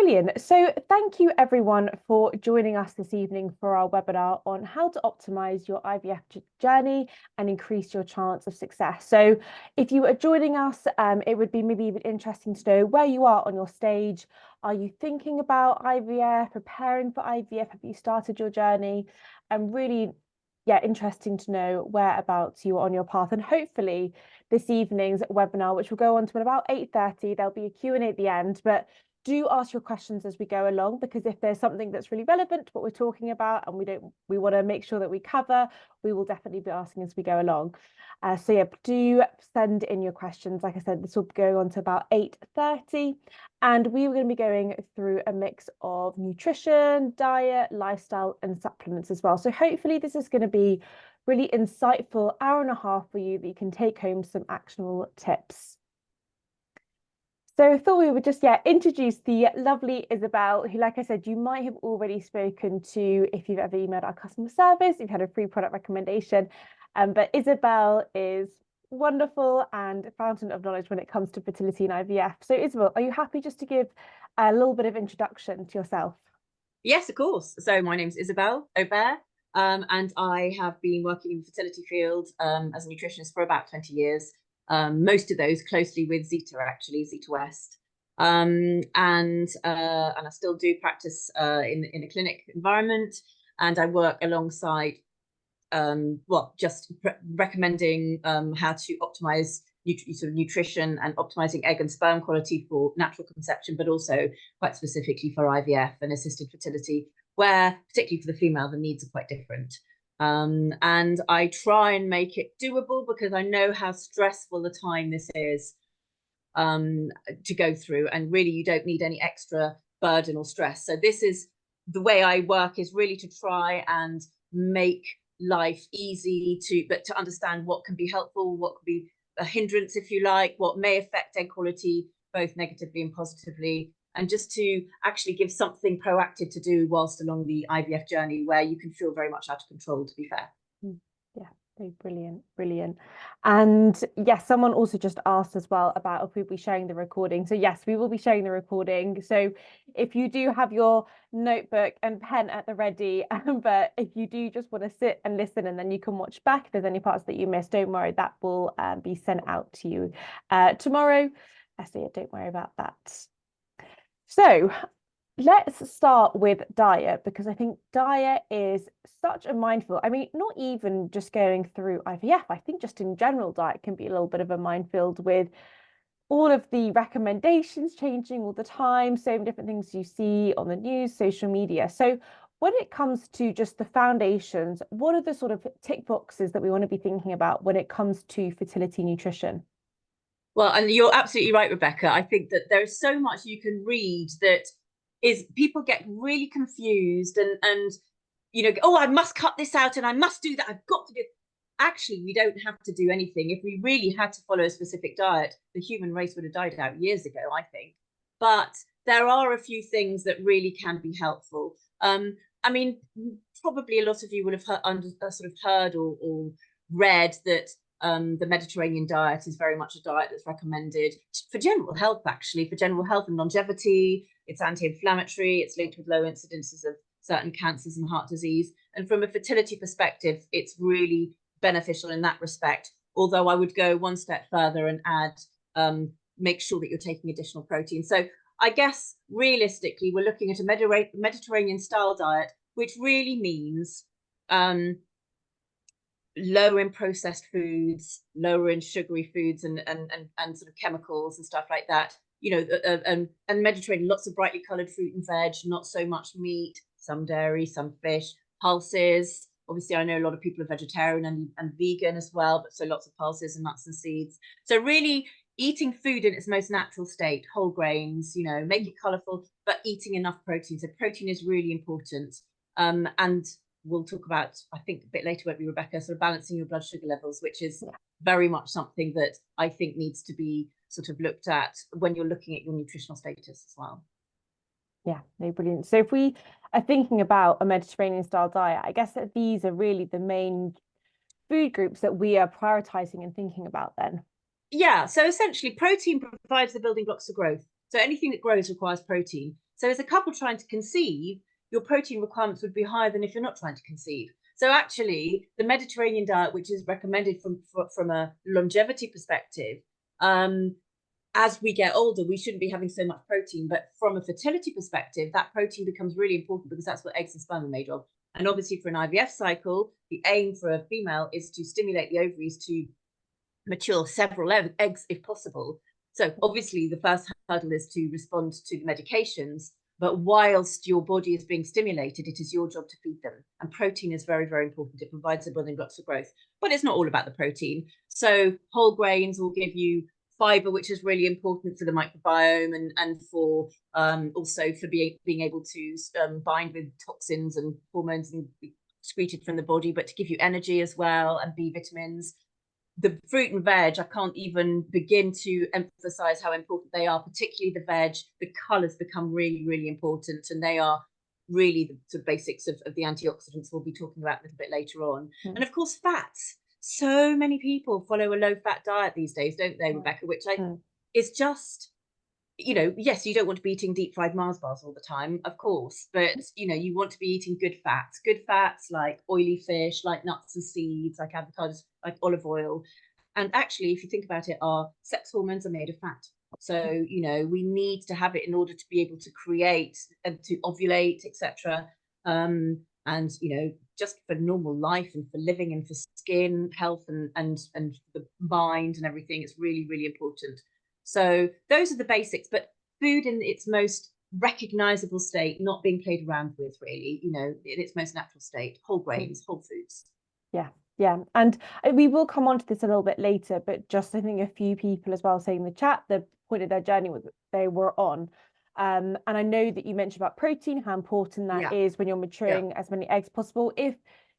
Brilliant. So thank you everyone for joining us this evening for our webinar on how to optimize your IVF journey and increase your chance of success. So if you are joining us, it would be maybe even interesting to know where you are on your stage. Are you thinking about IVF, preparing for IVF? Have you started your journey? And really, yeah, interesting to know whereabouts you are on your path. And hopefully this evening's webinar, which will go on to about 8:30, there'll be a Q&A at the end, but do ask your questions as we go along, because if there's something that's really relevant to what we're talking about and we want to make sure that we cover, we will definitely be asking as we go along. So yeah, do send in your questions. Like I said, this will go on to about 8:30, and we are going to be going through a mix of nutrition, diet, lifestyle, and supplements as well. So hopefully this is going to be really insightful hour and a half for you that you can take home some actionable tips. So I thought we would just, introduce the lovely Isabelle, who, like I said, you might have already spoken to if you've ever emailed our customer service, you've had a free product recommendation. But Isabelle is wonderful and a fountain of knowledge when it comes to fertility and IVF. So Isabelle, are you happy just to give a little bit of introduction to yourself? Yes, of course. So my name's Isabelle Aubert, and I have been working in the fertility field as a nutritionist for about 20 years. Most of those closely with Zita, actually, Zita West. And I still do practice in a clinic environment, and I work alongside, just recommending how to optimize nutrition and optimizing egg and sperm quality for natural conception, but also quite specifically for IVF and assisted fertility, where particularly for the female, the needs are quite different. And I try and make it doable because I know how stressful the time this is to go through, and really you don't need any extra burden or stress. So this is the way I work, is really to try and make life easy but to understand what can be helpful, what could be a hindrance, if you like, what may affect egg quality both negatively and positively, and just to actually give something proactive to do whilst along the IVF journey where you can feel very much out of control, to be fair. Yeah, brilliant. And yes, someone also just asked as well about if we'll be sharing the recording. So yes, we will be sharing the recording. So if you do have your notebook and pen at the ready, but if you do just want to sit and listen and then you can watch back, if there's any parts that you missed, don't worry, that will be sent out to you tomorrow. So yeah, don't worry about that. So let's start with diet, because I think diet is such a minefield. I mean, not even just going through IVF, I think just in general, diet can be a little bit of a minefield with all of the recommendations changing all the time, so many different things you see on the news, social media. So when it comes to just the foundations, what are the sort of tick boxes that we want to be thinking about when it comes to fertility nutrition? Well, and you're absolutely right, Rebecca. I think that there is so much you can read that is people get really confused and oh, I must cut this out and I must do that. I've got to do. Actually, we don't have to do anything. If we really had to follow a specific diet, the human race would have died out years ago, I think. But there are a few things that really can be helpful. I mean, probably a lot of you will have heard or read that the Mediterranean diet is very much a diet that's recommended for general health, actually, for general health and longevity. It's anti-inflammatory. It's linked with low incidences of certain cancers and heart disease. And from a fertility perspective, it's really beneficial in that respect. Although I would go one step further and add, make sure that you're taking additional protein. So I guess realistically, we're looking at a Mediterranean style diet, which really means lower in processed foods, lower in sugary foods and sort of chemicals and stuff like that. And Mediterranean, lots of brightly coloured fruit and veg, not so much meat, some dairy, some fish, pulses. Obviously, I know a lot of people are vegetarian and vegan as well, but so lots of pulses and nuts and seeds. So really eating food in its most natural state, whole grains, make it colourful, but eating enough protein. So protein is really important. And we'll talk about, I think, a bit later, won't we, Rebecca, sort of balancing your blood sugar levels, which is very much something that I think needs to be sort of looked at when you're looking at your nutritional status as well. Yeah, no, brilliant. So if we are thinking about a Mediterranean style diet, I guess that these are really the main food groups that we are prioritizing and thinking about then. Yeah, so essentially protein provides the building blocks of growth. So anything that grows requires protein. So as a couple trying to conceive, your protein requirements would be higher than if you're not trying to conceive. So actually, the Mediterranean diet, which is recommended from a longevity perspective, as we get older, we shouldn't be having so much protein. But from a fertility perspective, that protein becomes really important because that's what eggs and sperm are made of. And obviously, for an IVF cycle, the aim for a female is to stimulate the ovaries to mature several eggs if possible. So obviously, the first hurdle is to respond to the medications. But whilst your body is being stimulated, it is your job to feed them. And protein is very, very important. It provides the building blocks for growth. But it's not all about the protein. So whole grains will give you fiber, which is really important for the microbiome and for also for being able to bind with toxins and hormones and be excreted from the body, but to give you energy as well, and B vitamins. The fruit and veg, I can't even begin to emphasize how important they are, particularly the veg. The colors become really, really important, and they are really the basics of the antioxidants we'll be talking about a little bit later on. And of course, fats. So many people follow a low-fat diet these days, don't they, Rebecca? Which is just, you know, yes, you don't want to be eating deep-fried Mars bars all the time, of course, but, you know, you want to be eating good fats like oily fish, like nuts and seeds, like avocados, like olive oil. And actually, if you think about it, our sex hormones are made of fat. So, you know, we need to have it in order to be able to create and to ovulate, etc. And, you know, just for normal life and for living and for skin health and the mind and everything, it's really, really important. So those are the basics, but food in its most recognizable state, not being played around with, really, you know, in its most natural state, whole grains, whole foods. Yeah. And we will come on to this a little bit later, but just I think a few people as well saying in the chat, the point of their journey they were on. And I know that you mentioned about protein, how important that is when you're maturing as many eggs possible. If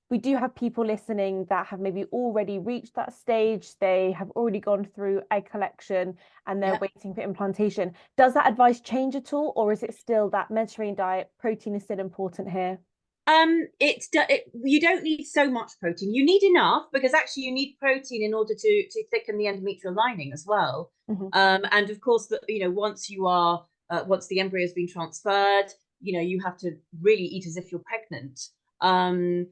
we do have people listening that have maybe already reached that stage, they have already gone through egg collection and they're waiting for implantation, does that advice change at all? Or is it still that Mediterranean diet, protein is still important here? You don't need so much protein. You need enough, because actually you need protein in order to thicken the endometrial lining as well. And of course, you know, once the embryo has been transferred, you know, you have to really eat as if you're pregnant. And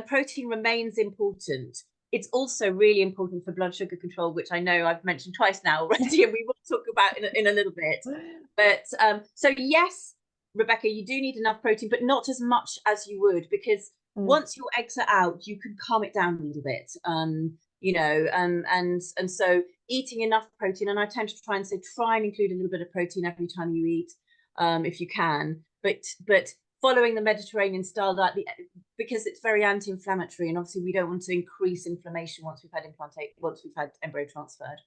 protein remains important. It's also really important for blood sugar control, which I know I've mentioned twice now already, and we will talk about in a little bit. But so yes, Rebecca, you do need enough protein, but not as much as you would, because once your eggs are out, you can calm it down a little bit. You know, and so eating enough protein, and I tend to try and include a little bit of protein every time you eat, if you can. But following the Mediterranean style diet, because it's very anti-inflammatory, and obviously we don't want to increase inflammation once we've had embryo transferred.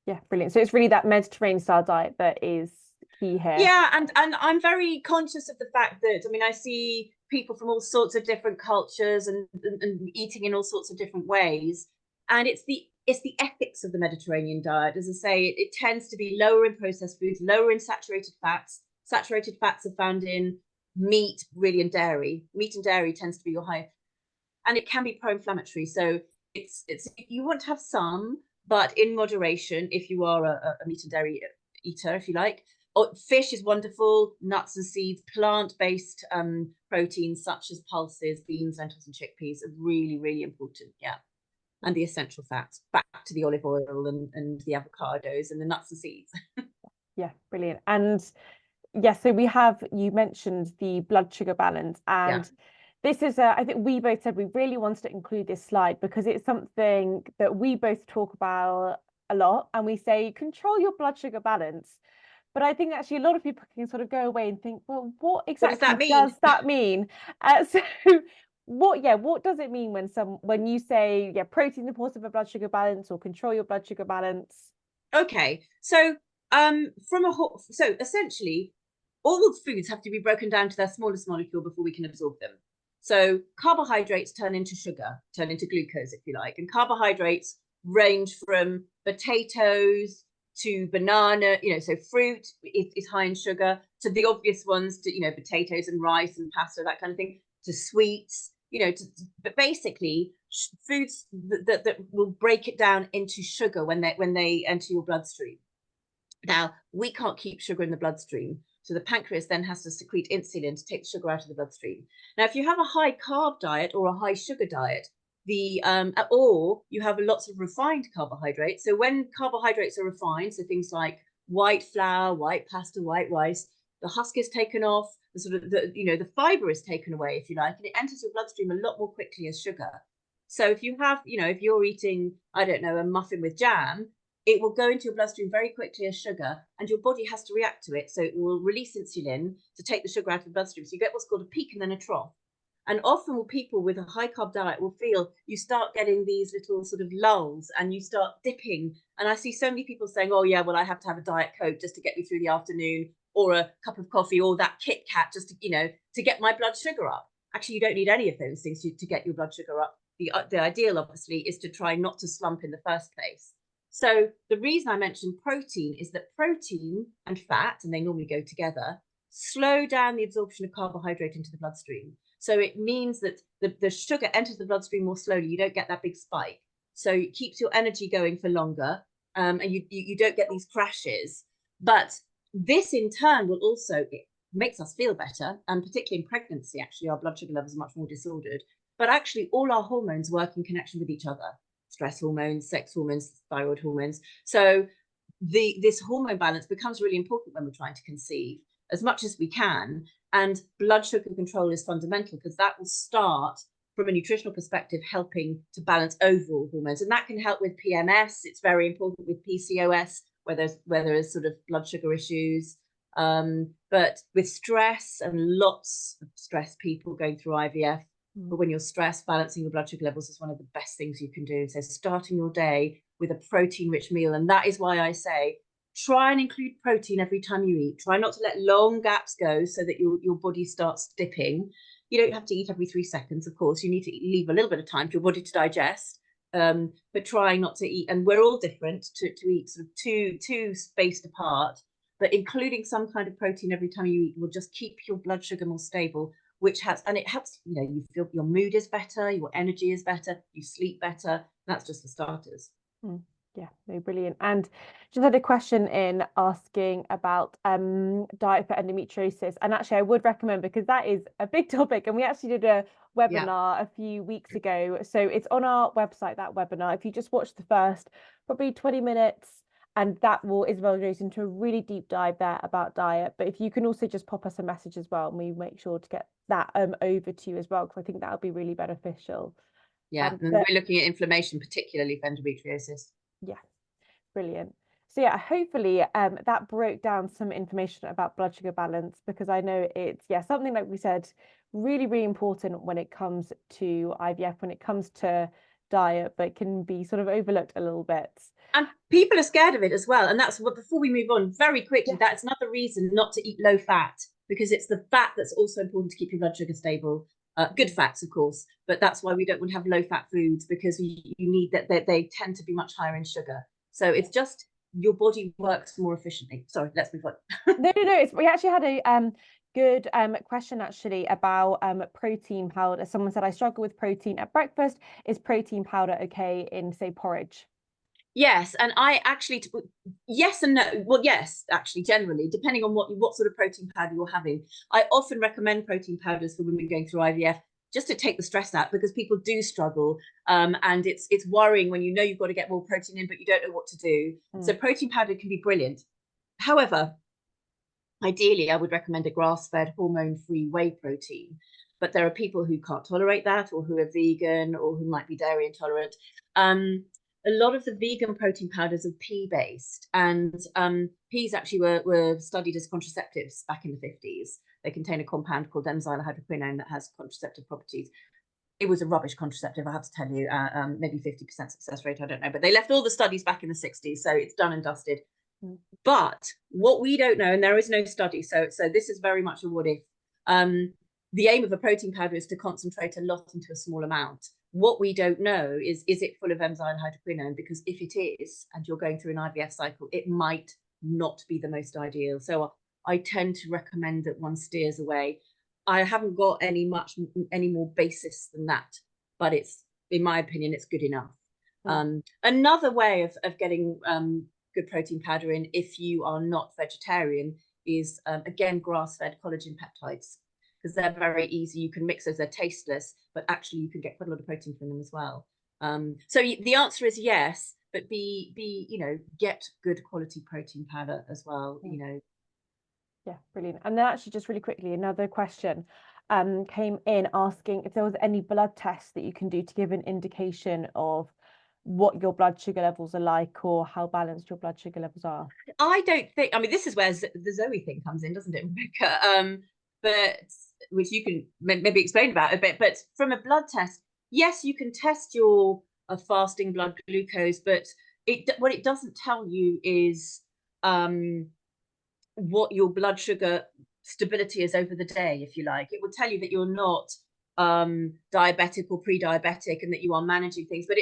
Yeah, brilliant. So it's really that Mediterranean style diet that is key here. Yeah, and I'm very conscious of the fact that, I mean, I see people from all sorts of different cultures and eating in all sorts of different ways, and it's the ethics of the Mediterranean diet. As I say, it tends to be lower in processed foods, lower in saturated fats. Saturated fats are found in meat, really, and dairy. Meat and dairy tends to be your high, and it can be pro-inflammatory. So it's you want to have some, but in moderation if you are a meat and dairy eater, if you like. Fish is wonderful, nuts and seeds, plant-based proteins such as pulses, beans, lentils, and chickpeas are really, really important. Yeah. And the essential fats, back to the olive oil and the avocados and the nuts and seeds. Yeah, brilliant. And yes, so you mentioned the blood sugar balance, and this is I think we both said we really wanted to include this slide because it's something that we both talk about a lot, and we say control your blood sugar balance. But I think actually a lot of people can sort of go away and think, well, what exactly does that mean? So what does it mean when you say protein is important for blood sugar balance or control your blood sugar balance? Okay, so so essentially all foods have to be broken down to their smallest molecule before we can absorb them. So carbohydrates turn into sugar, turn into glucose, if you like, and carbohydrates range from potatoes to banana, you know, so fruit is high in sugar, to the obvious ones, to, you know, potatoes and rice and pasta, that kind of thing, to sweets, you know, but basically foods that will break it down into sugar when they enter your bloodstream. Now, we can't keep sugar in the bloodstream. So the pancreas then has to secrete insulin to take the sugar out of the bloodstream. Now, if you have a high carb diet or a high sugar diet, or you have lots of refined carbohydrates. So when carbohydrates are refined, so things like white flour, white pasta, white rice, the husk is taken off, the sort of the fiber is taken away, if you like, and it enters your bloodstream a lot more quickly as sugar. So if you have, if you're eating, I don't know, a muffin with jam, it will go into your bloodstream very quickly as sugar, and your body has to react to it. So it will release insulin to take the sugar out of the bloodstream. So you get what's called a peak and then a trough. And often people with a high carb diet will feel you start getting these little sort of lulls and you start dipping. And I see so many people saying, oh yeah, well, I have to have a Diet Coke just to get me through the afternoon, or a cup of coffee, or that Kit Kat just to get my blood sugar up. Actually, you don't need any of those things to get your blood sugar up. The ideal, obviously, is to try not to slump in the first place. So the reason I mentioned protein is that protein and fat, and they normally go together, slow down the absorption of carbohydrate into the bloodstream. So it means that the sugar enters the bloodstream more slowly. You don't get that big spike. So it keeps your energy going for longer, and you don't get these crashes. But this in turn will also, it makes us feel better, and particularly in pregnancy, actually, our blood sugar levels are much more disordered. But actually, all our hormones work in connection with each other. Stress hormones, sex hormones, thyroid hormones. So this hormone balance becomes really important when we're trying to conceive as much as we can. And blood sugar control is fundamental, because that will start from a nutritional perspective, helping to balance overall hormones. And that can help with PMS. It's very important with PCOS, where there is sort of blood sugar issues. But with stress, and lots of stressed people going through IVF, but when you're stressed, balancing your blood sugar levels is one of the best things you can do. So starting your day with a protein-rich meal. And that is why I say, try and include protein every time you eat. Try not to let long gaps go so that your body starts dipping. You don't have to eat every 3 seconds, of course. You need to leave a little bit of time for your body to digest. But try not to eat, and we're all different, to eat sort of two spaced apart. But including some kind of protein every time you eat will just keep your blood sugar more stable, and it helps, you feel your mood is better, your energy is better, you sleep better. That's just for starters. Yeah, no, brilliant. And just had a question in asking about diet for endometriosis. And actually, I would recommend, because that is a big topic, and we actually did a webinar a few weeks ago. So it's on our website, that webinar. If you just watch the first probably 20 minutes, and that will, Isabelle goes into a really deep dive there about diet. But if you can also just pop us a message as well, and we make sure to get that over to you as well, because I think that would be really beneficial. Yeah, and we're looking at inflammation, particularly for endometriosis. Yeah, brilliant. So yeah, hopefully that broke down some information about blood sugar balance, because I know it's something, like we said, really, really important when it comes to IVF, when it comes to diet, but can be sort of overlooked a little bit. And people are scared of it as well. And that's what, before we move on very quickly, that's another reason not to eat low fat, because it's the fat that's also important to keep your blood sugar stable. Good fats, of course, but that's why we don't want to have low fat foods, because you need that. They tend to be much higher in sugar. So it's just your body works more efficiently. Sorry, let's move on. No. We actually had a good question actually about protein powder. Someone said, I struggle with protein at breakfast. Is protein powder okay in, say, porridge? Yes, and I actually, yes and no. Well, yes, actually, generally, depending on what sort of protein powder you're having. I often recommend protein powders for women going through IVF, just to take the stress out, because people do struggle, and it's worrying when you've got to get more protein in, but you don't know what to do. So protein powder can be brilliant. However, ideally, I would recommend a grass-fed, hormone-free whey protein. But there are people who can't tolerate that, or who are vegan, or who might be dairy intolerant. A lot of the vegan protein powders are pea-based, and peas actually were studied as contraceptives back in the 50s. They contain a compound called enzylohydroquinone that has contraceptive properties. It was a rubbish contraceptive, I have to tell you, maybe 50% success rate, I don't know. But they left all the studies back in the 60s, so it's done and dusted. But what we don't know, and there is no study, so this is very much a what if. The aim of a protein powder is to concentrate a lot into a small amount. What we don't know is it full of enzylohydroquinone? Because if it is, and you're going through an IVF cycle, it might not be the most ideal. So I tend to recommend that one steers away. I haven't got any more basis than that, but it's, in my opinion, it's good enough. Another way of getting good protein powder in if you are not vegetarian is, again, grass-fed collagen peptides, because they're very easy. You can mix those, they're tasteless, but actually you can get quite a lot of protein from them as well. So the answer is yes, but get good quality protein powder as well, Yeah, brilliant. And then actually just really quickly, another question came in asking if there was any blood tests that you can do to give an indication of what your blood sugar levels are like, or how balanced your blood sugar levels are. I don't think, I mean, this is where the Zoe thing comes in, doesn't it, Rebecca? But which you can maybe explain about a bit. But from a blood test, yes, you can test your fasting blood glucose, but what it doesn't tell you is what your blood sugar stability is over the day, if you like. It will tell you that you're not diabetic or pre-diabetic, and that you are managing things, but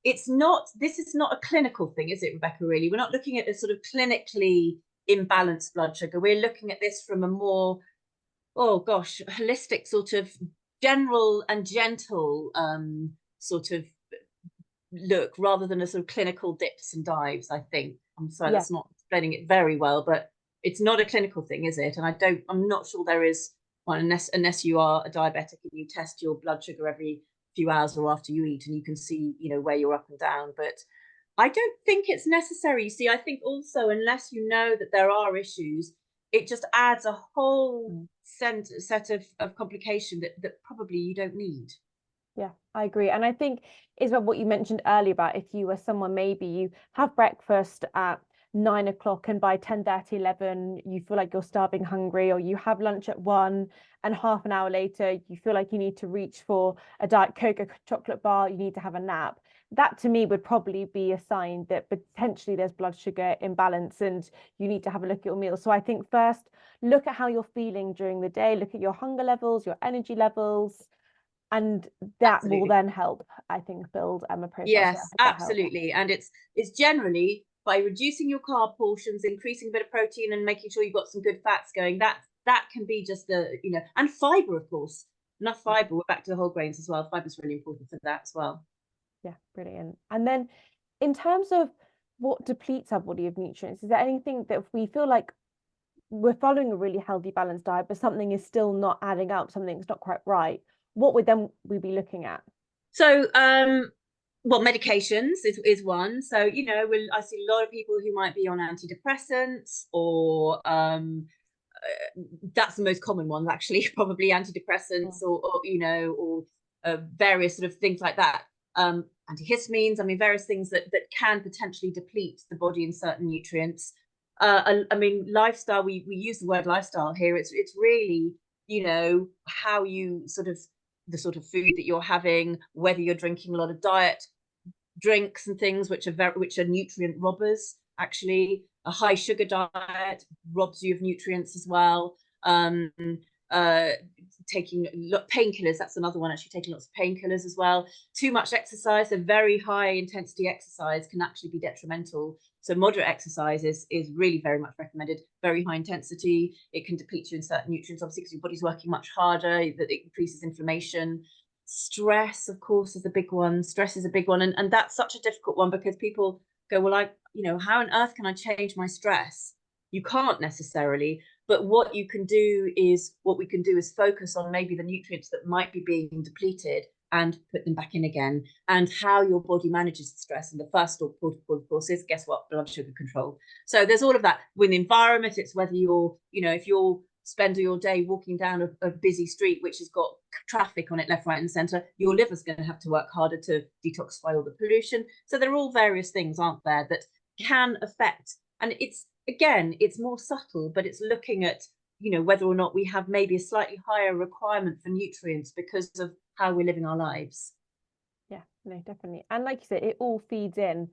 it's not, this is not a clinical thing, is it, Rebecca? Really, we're not looking at a sort of clinically imbalanced blood sugar. We're looking at this from a more, oh gosh, holistic, sort of general and gentle sort of look, rather than a sort of clinical dips and dives, I think. I'm sorry, that's not explaining it very well, but it's not a clinical thing, is it? And I'm not sure there is one, unless you are a diabetic and you test your blood sugar every few hours or after you eat, and you can see, where you're up and down. But I don't think it's necessary. You see, I think also, unless you know that there are issues, it just adds a whole set of complication that probably you don't need. Yeah, I agree. And I think is what you mentioned earlier about if you were someone, maybe you have breakfast at 9 o'clock and by 10:30, 11, you feel like you're starving hungry, or you have lunch at 1 and half an hour later, you feel like you need to reach for a Diet Coke, a chocolate bar, you need to have a nap. That to me would probably be a sign that potentially there's blood sugar imbalance and you need to have a look at your meals. So I think first, look at how you're feeling during the day, look at your hunger levels, your energy levels, and that Absolutely. will then help, I think, build a profile. Yes, absolutely. And it's generally by reducing your carb portions, increasing a bit of protein, and making sure you've got some good fats going. That can be just and fiber, of course. Enough fiber. We're back to the whole grains as well. Fiber is really important for that as well. Yeah, brilliant. And then in terms of what depletes our body of nutrients, is there anything that if we feel like we're following a really healthy, balanced diet, but something is still not adding up, something's not quite right, what would then we be looking at? So, well, medications is one. So, I see a lot of people who might be on antidepressants, or that's the most common one, actually, probably antidepressants, or various sort of things like that. Antihistamines, I mean, various things that can potentially deplete the body in certain nutrients. I mean, lifestyle, we use the word lifestyle here. It's really, how you the sort of food that you're having, whether you're drinking a lot of diet drinks and things which are nutrient robbers. Actually, a high sugar diet robs you of nutrients as well. Taking painkillers, that's another one, actually, taking lots of painkillers as well. Too much exercise, so very high intensity exercise can actually be detrimental. So moderate exercise is really very much recommended. Very high intensity, it can deplete you in certain nutrients, obviously, because your body's working much harder, that it increases inflammation. Stress, of course, is a big one. Stress is a big one, and that's such a difficult one, because people go, well, how on earth can I change my stress? You can't necessarily, but what we can do is focus on maybe the nutrients that might be being depleted and put them back in again, and how your body manages the stress. And the first protocol, of course, is, guess what? Blood sugar control. So there's all of that. With the environment, it's whether you're, if you're spend your day walking down a busy street which has got traffic on it left, right, and centre, your liver's going to have to work harder to detoxify all the pollution. So there are all various things, aren't there, that can affect. And it's more subtle, but it's looking at, whether or not we have maybe a slightly higher requirement for nutrients because of how we're living our lives. Yeah, no, definitely. And like you said, it all feeds in,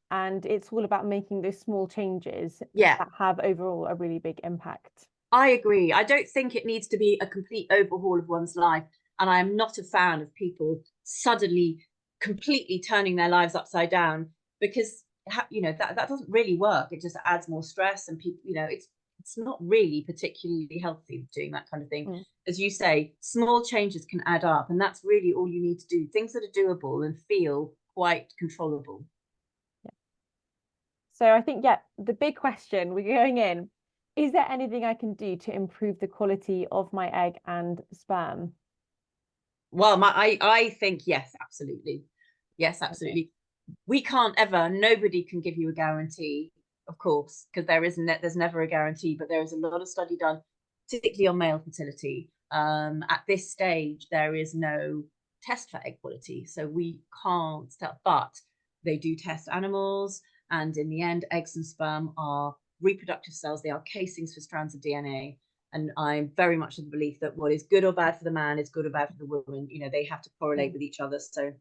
and it's all about making those small changes that have overall a really big impact. I agree. I don't think it needs to be a complete overhaul of one's life. And I am not a fan of people suddenly completely turning their lives upside down, because, that doesn't really work. It just adds more stress, and people, it's not really particularly healthy doing that kind of thing. As you say, small changes can add up, and that's really all you need to do. Things that are doable and feel quite controllable. So I think, yeah, the big question we're going in, is there anything I can do to improve the quality of my egg and sperm? Well, I think yes, absolutely. Yes, Okay. absolutely. We can't ever, nobody can give you a guarantee, of course, because there's never a guarantee, but there is a lot of study done, particularly on male fertility. At this stage, there is no test for egg quality, so we can't tell, but they do test animals, and in the end, eggs and sperm are reproductive cells. They are casings for strands of DNA. And I'm very much of the belief that what is good or bad for the man is good or bad for the woman. You know, they have to correlate with each other. So,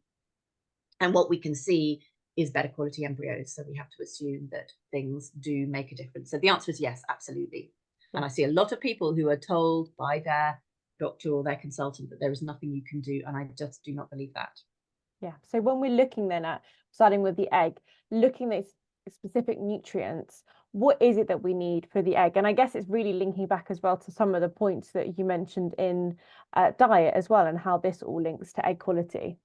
and what we can see is better quality embryos. So we have to assume that things do make a difference. So the answer is yes, absolutely. Yeah. And I see a lot of people who are told by their doctor or their consultant that there is nothing you can do. And I just do not believe that. Yeah. So when we're looking then at starting with the egg, looking at specific nutrients, what is it that we need for the egg? And I guess it's really linking back as well to some of the points that you mentioned in diet as well, and how this all links to egg quality.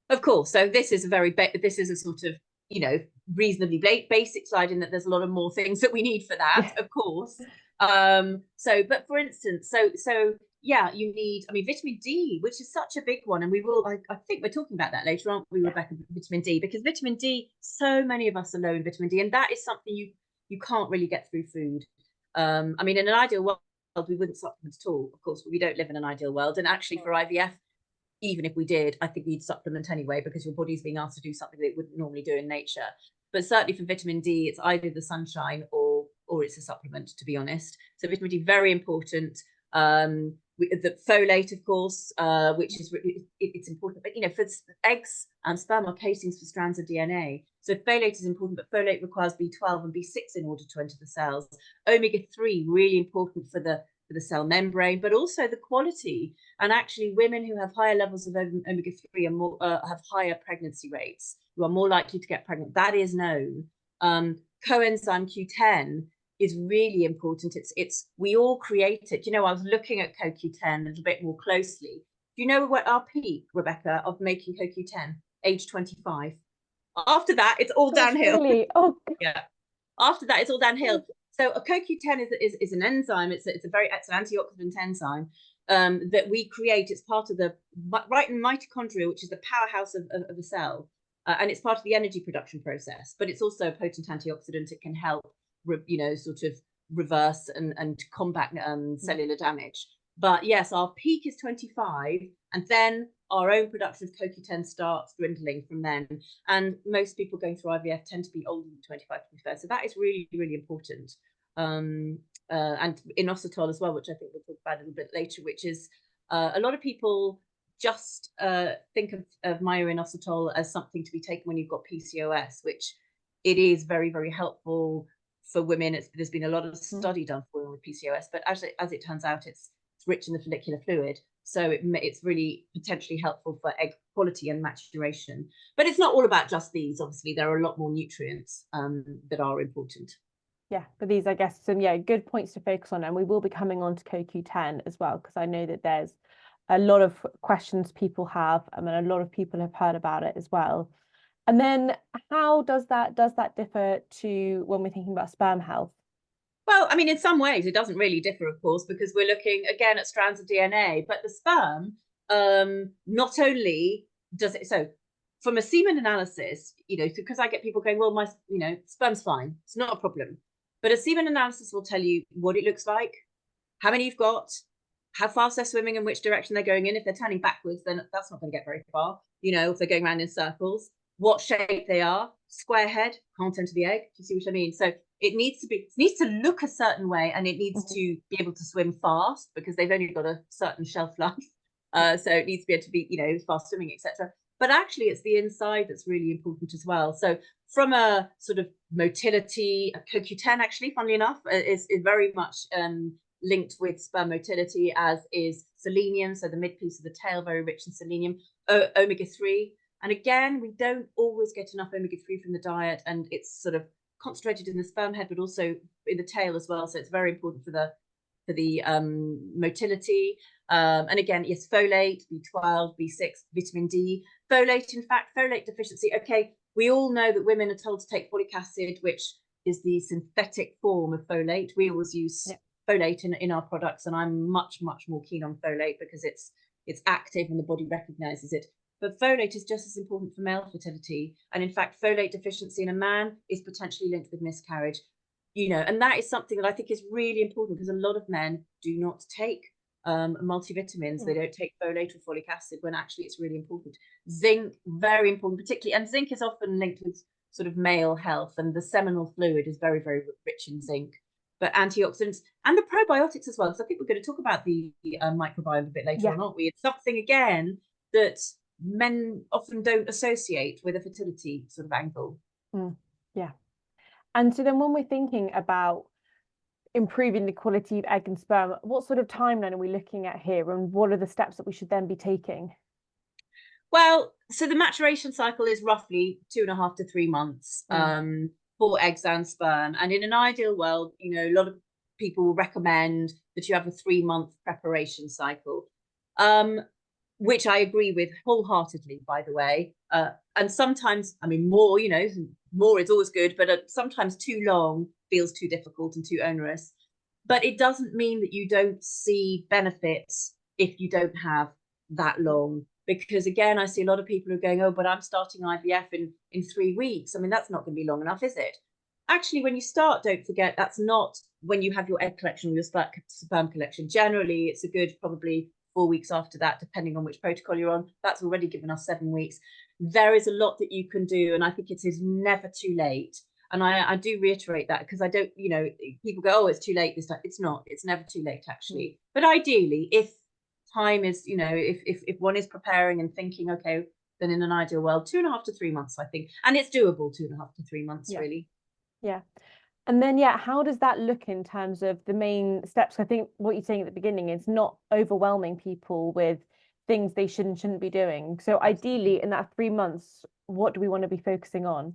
Of course. So this is this is a sort of, you know, reasonably basic slide in that there's a lot of more things that we need for that, Yeah. of course. But for instance, yeah, you need, I mean, vitamin D, which is such a big one. And I think we're talking about that later, aren't we, Rebecca, vitamin D, because vitamin D, so many of us are low in vitamin D, and that is something you can't really get through food. I mean, in an ideal world, we wouldn't supplement at all, of course, but we don't live in an ideal world. And actually for IVF, even if we did, I think we'd supplement anyway, because your body's being asked to do something that it wouldn't normally do in nature. But certainly for vitamin D, it's either the sunshine or it's a supplement, to be honest. So vitamin D, very important. The folate, of course, which is it's important. But you know, for eggs and sperm are casings for strands of DNA. So folate is important, but folate requires B12 and B6 in order to enter the cells. Omega-3, really important for the cell membrane, but also the quality. And actually, women who have higher levels of omega-3 are more have higher pregnancy rates, who are more likely to get pregnant. That is known. Coenzyme Q10 is really important. It's we all create it. You know, I was looking at CoQ10 a little bit more closely. Do you know what our peak, Rebecca, of making CoQ10? Age 25. After that, it's all Gosh, downhill. really? Oh, Yeah. After that, it's all downhill. So a CoQ10 is an enzyme. It's an antioxidant enzyme that we create. It's part of the right in mitochondria, which is the powerhouse of a cell, and it's part of the energy production process. But it's also a potent antioxidant. It can help, you know, sort of reverse and combat cellular damage. But yes, our peak is 25, and then our own production of CoQ10 starts dwindling from then. And most people going through IVF tend to be older than 25 to be fair. So that is really, really important. And inositol as well, which I think we'll talk about a little bit later, which is a lot of people just think of myo-inositol as something to be taken when you've got PCOS, which it is very, very helpful for women. There's been a lot of study done for women with PCOS, but as it turns out, it's rich in the follicular fluid. So it's really potentially helpful for egg quality and maturation. But it's not all about just these. Obviously, there are a lot more nutrients that are important. yeah, but these, I guess, some good points to focus on, and we will be coming on to CoQ10 as well, because I know that there's a lot of questions people have, and a lot of people have heard about it as well. And then how does that differ to when we're thinking about sperm health? Well, I mean, in some ways, it doesn't really differ, of course, because we're looking again at strands of DNA. But the sperm, not only does it, so from a semen analysis, you know, because I get people going, well, my, you know, sperm's fine, it's not a problem. But a semen analysis will tell you what it looks like, how many you've got, how fast they're swimming, and which direction they're going in. If they're turning backwards, then that's not going to get very far. You know, if they're going around in circles, what shape they are, square head, can't enter the egg. Do you see what I mean? So it needs to look a certain way, and it needs to be able to swim fast, because they've only got a certain shelf life. So it needs to be able to be, you know, fast swimming, etc. But actually, it's the inside that's really important as well. So from a sort of motility, CoQ10, actually, funnily enough, is very much linked with sperm motility, as is selenium. So the mid piece of the tail, very rich in selenium, omega-3. And again, we don't always get enough omega-3 from the diet, and it's sort of concentrated in the sperm head, but also in the tail as well. So it's very important for the motility. And again, yes, folate, B12, B6, vitamin D. Folate, in fact, folate deficiency. Okay, we all know that women are told to take folic acid, which is the synthetic form of folate. We always use folate in our products, and I'm much more keen on folate because it's active and the body recognizes it. But folate is just as important for male fertility, and in fact folate deficiency in a man is potentially linked with miscarriage, you know, and that is something that I think is really important because a lot of men do not take multivitamins. They don't take folate or folic acid when actually it's really important. Zinc, very important, particularly, and zinc is often linked with sort of male health, and the seminal fluid is very rich in zinc. But antioxidants and the probiotics as well, because I think we're going to talk about the microbiome a bit later on, aren't we? It's something again that men often don't associate with a fertility sort of angle. Yeah. And so then when we're thinking about improving the quality of egg and sperm, what sort of timeline are we looking at here, and what are the steps that we should then be taking? Well, so the maturation cycle is roughly 2.5 to 3 months for eggs and sperm. And in an ideal world, you know, a lot of people will recommend that you have a 3-month preparation cycle, which I agree with wholeheartedly, by the way. And sometimes, I mean, more, you know, more is always good, but sometimes too long feels too difficult and too onerous. But it doesn't mean that you don't see benefits if you don't have that long. Because again, I see a lot of people who are going, oh, but I'm starting IVF in 3 weeks. I mean, that's not going to be long enough, is it? Actually, when you start, don't forget, that's not when you have your egg collection or your sperm collection. Generally, it's a good probably 4 weeks after that, depending on which protocol you're on. That's already given us 7 weeks. There is a lot that you can do, and I think it is never too late. And I do reiterate that because I don't, you know, people go, oh, it's too late this time. It's not. It's never too late, actually. But ideally, if time is, you know, if one is preparing and thinking, okay, then in an ideal world, 2.5 to 3 months, I think. And it's doable, 2.5 to 3 months, really. Yeah. And then, how does that look in terms of the main steps? I think what you're saying at the beginning is not overwhelming people with things they shouldn't be doing. So ideally, in that 3 months, what do we want to be focusing on?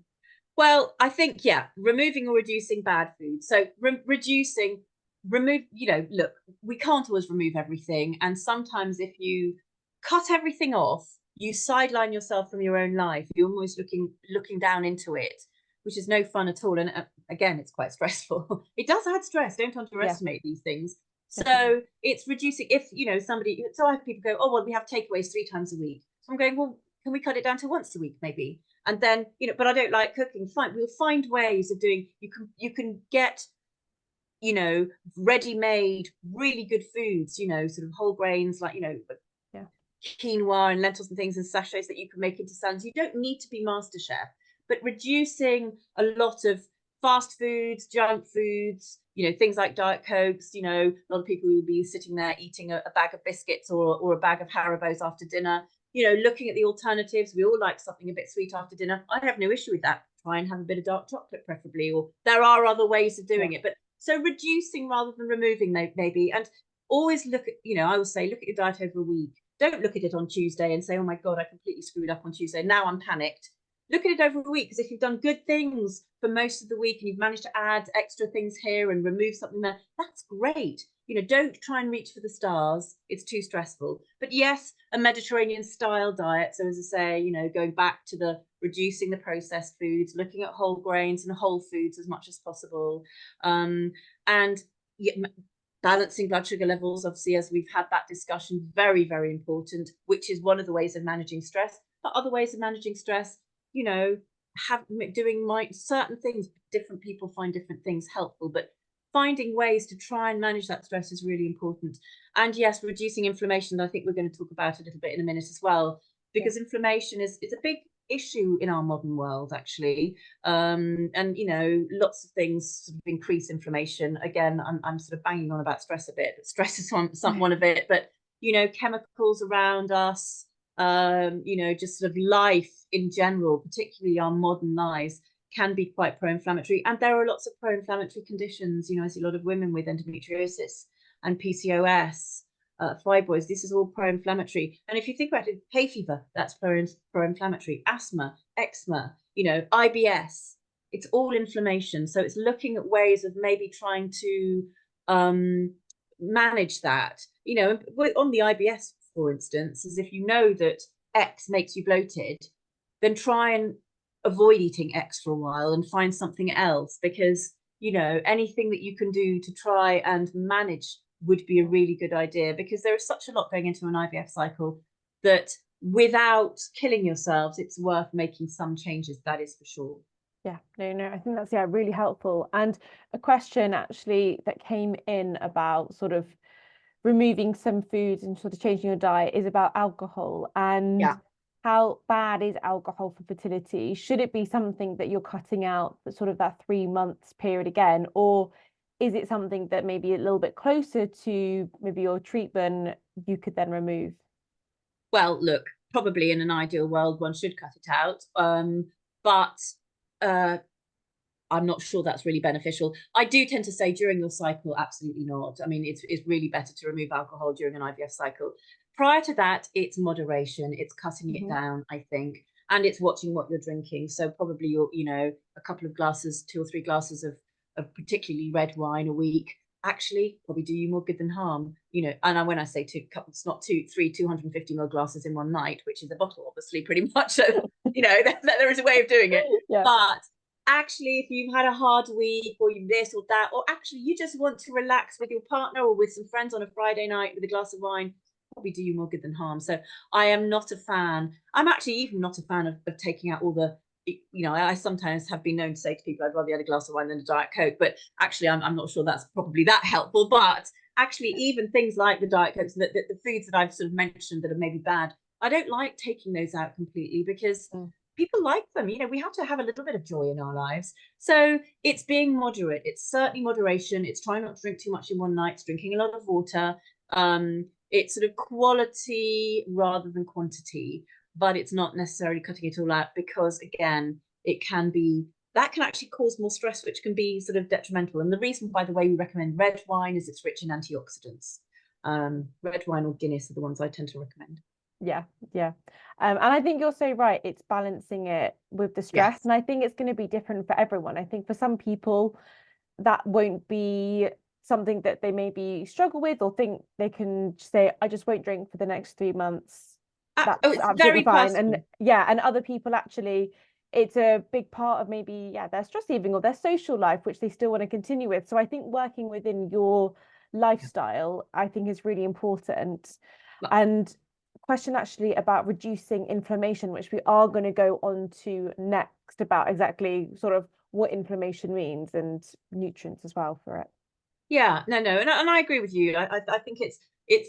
Well, I think, removing or reducing bad food. So remove, you know, look, we can't always remove everything. And sometimes if you cut everything off, you sideline yourself from your own life. You're almost looking down into it, which is no fun at all. And again, it's quite stressful. It does add stress. Don't underestimate these things. So it's reducing, if, you know, so I have people go, oh, well, we have takeaways 3 times a week. So I'm going, well, can we cut it down to once a week, maybe? And then, you know, but I don't like cooking. Fine, we'll find ways of doing, you can get, you know, ready-made, really good foods, you know, sort of whole grains, like, you know, quinoa and lentils and things in sachets that you can make into salads. You don't need to be master chef, but reducing a lot of fast foods, junk foods, you know, things like Diet Cokes, you know, a lot of people will be sitting there eating a bag of biscuits or a bag of Haribos after dinner, you know, looking at the alternatives. We all like something a bit sweet after dinner. I have no issue with that. Try and have a bit of dark chocolate preferably, or there are other ways of doing it. But so reducing rather than removing maybe, and always look at, you know, I would say, look at your diet over a week. Don't look at it on Tuesday and say, oh my God, I completely screwed up on Tuesday. Now I'm panicked. Look at it over a week, because if you've done good things for most of the week and you've managed to add extra things here and remove something there, that's great. You know, don't try and reach for the stars. It's too stressful. But yes, a Mediterranean style diet. So as I say, you know, going back to the reducing the processed foods, looking at whole grains and whole foods as much as possible. And balancing blood sugar levels, obviously, as we've had that discussion, very, very important, which is one of the ways of managing stress. But other ways of managing stress, you know, doing certain things, different people find different things helpful, but finding ways to try and manage that stress is really important. And yes, reducing inflammation, I think we're going to talk about a little bit in a minute as well, because inflammation is a big issue in our modern world, actually. And, you know, lots of things sort of increase inflammation. Again, I'm sort of banging on about stress a bit, but stress is one of it. But, you know, chemicals around us, you know, just sort of life in general, particularly our modern lives, can be quite pro-inflammatory. And there are lots of pro-inflammatory conditions. You know, I see a lot of women with endometriosis and PCOS, fibroids. This is all pro-inflammatory. And if you think about it, hay fever, that's pro-inflammatory. Asthma, eczema, you know, IBS, it's all inflammation. So it's looking at ways of maybe trying to manage that. You know, on the IBS, for instance, is if you know that X makes you bloated, then try and avoid eating X for a while and find something else, because, you know, anything that you can do to try and manage would be a really good idea, because there is such a lot going into an IVF cycle that without killing yourselves, it's worth making some changes, that is for sure. Yeah, no, I think that's really helpful. And a question actually that came in about sort of removing some foods and sort of changing your diet is about alcohol, and Yeah. how bad is alcohol for fertility? Should it be something that you're cutting out for sort of that 3 months period again, or is it something that maybe a little bit closer to maybe your treatment you could then remove? Well, look, probably in an ideal world, one should cut it out. But I'm not sure that's really beneficial. I do tend to say during your cycle, absolutely not. I mean, it's really better to remove alcohol during an IVF cycle. Prior to that, it's moderation, it's cutting it down, I think, and it's watching what you're drinking. So probably you know, a couple of glasses, 2 or 3 glasses of particularly red wine a week actually probably do you more good than harm, you know. And when I say 2 cups, it's not 250 ml glasses in one night, which is a bottle, obviously, pretty much. So, you know, there is a way of doing it. Yeah. But actually, if you've had a hard week, or you this or that, or actually you just want to relax with your partner or with some friends on a Friday night with a glass of wine, probably do you more good than harm. So I am not a fan. I'm actually even not a fan of taking out all the, you know, I sometimes have been known to say to people, I'd rather have a glass of wine than a Diet Coke, but actually I'm not sure that's probably that helpful. But actually, even things like the Diet Cokes, the foods that I've sort of mentioned that are maybe bad, I don't like taking those out completely, because people like them. You know, we have to have a little bit of joy in our lives. So it's being moderate. It's certainly moderation. It's trying not to drink too much in one night. It's drinking a lot of water. It's sort of quality rather than quantity, but it's not necessarily cutting it all out, because again, it can be, that can actually cause more stress, which can be sort of detrimental. And the reason, by the way, we recommend red wine is it's rich in antioxidants. Red wine or Guinness are the ones I tend to recommend. Yeah. And I think you're so right. It's balancing it with the stress. Yes. And I think it's going to be different for everyone. I think for some people, that won't be something that they maybe struggle with, or think they can say, I just won't drink for the next 3 months. That's It's absolutely very fine. personal. And other people actually, it's a big part of maybe, their stress eating or their social life, which they still want to continue with. So I think working within your lifestyle, I think, is really important. And question actually about reducing inflammation, which we are going to go on to next, about exactly sort of what inflammation means and nutrients as well for it. Yeah, no, and I agree with you. I think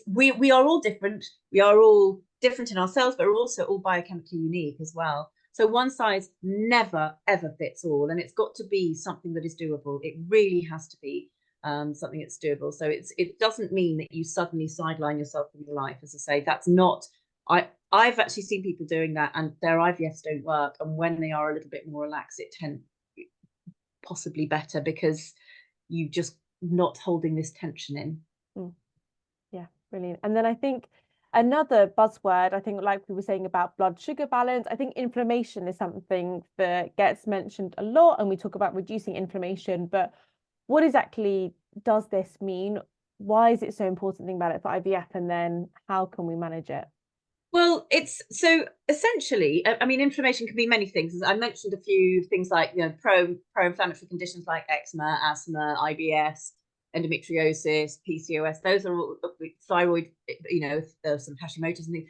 we are all different. We are all different in ourselves, but we're also all biochemically unique as well. So one size never ever fits all, and it's got to be something that is doable. It really has to be something that's doable. So it doesn't mean that you suddenly sideline yourself from your life. As I say, that's not. I've actually seen people doing that, and their IVFs don't work. And when they are a little bit more relaxed, it tends possibly better, because you just not holding this tension in. Yeah, brilliant. And then I think another buzzword, I think, like we were saying about blood sugar balance, I think inflammation is something that gets mentioned a lot, and we talk about reducing inflammation, but what exactly does this mean? Why is it so important to think about it for IVF, and then how can we manage it? Well, it's so essentially, I mean, inflammation can be many things. As I mentioned, a few things like, you know, pro-inflammatory conditions like eczema, asthma, IBS, endometriosis, PCOS. Those are all thyroid. You know, there's some Hashimoto's and things.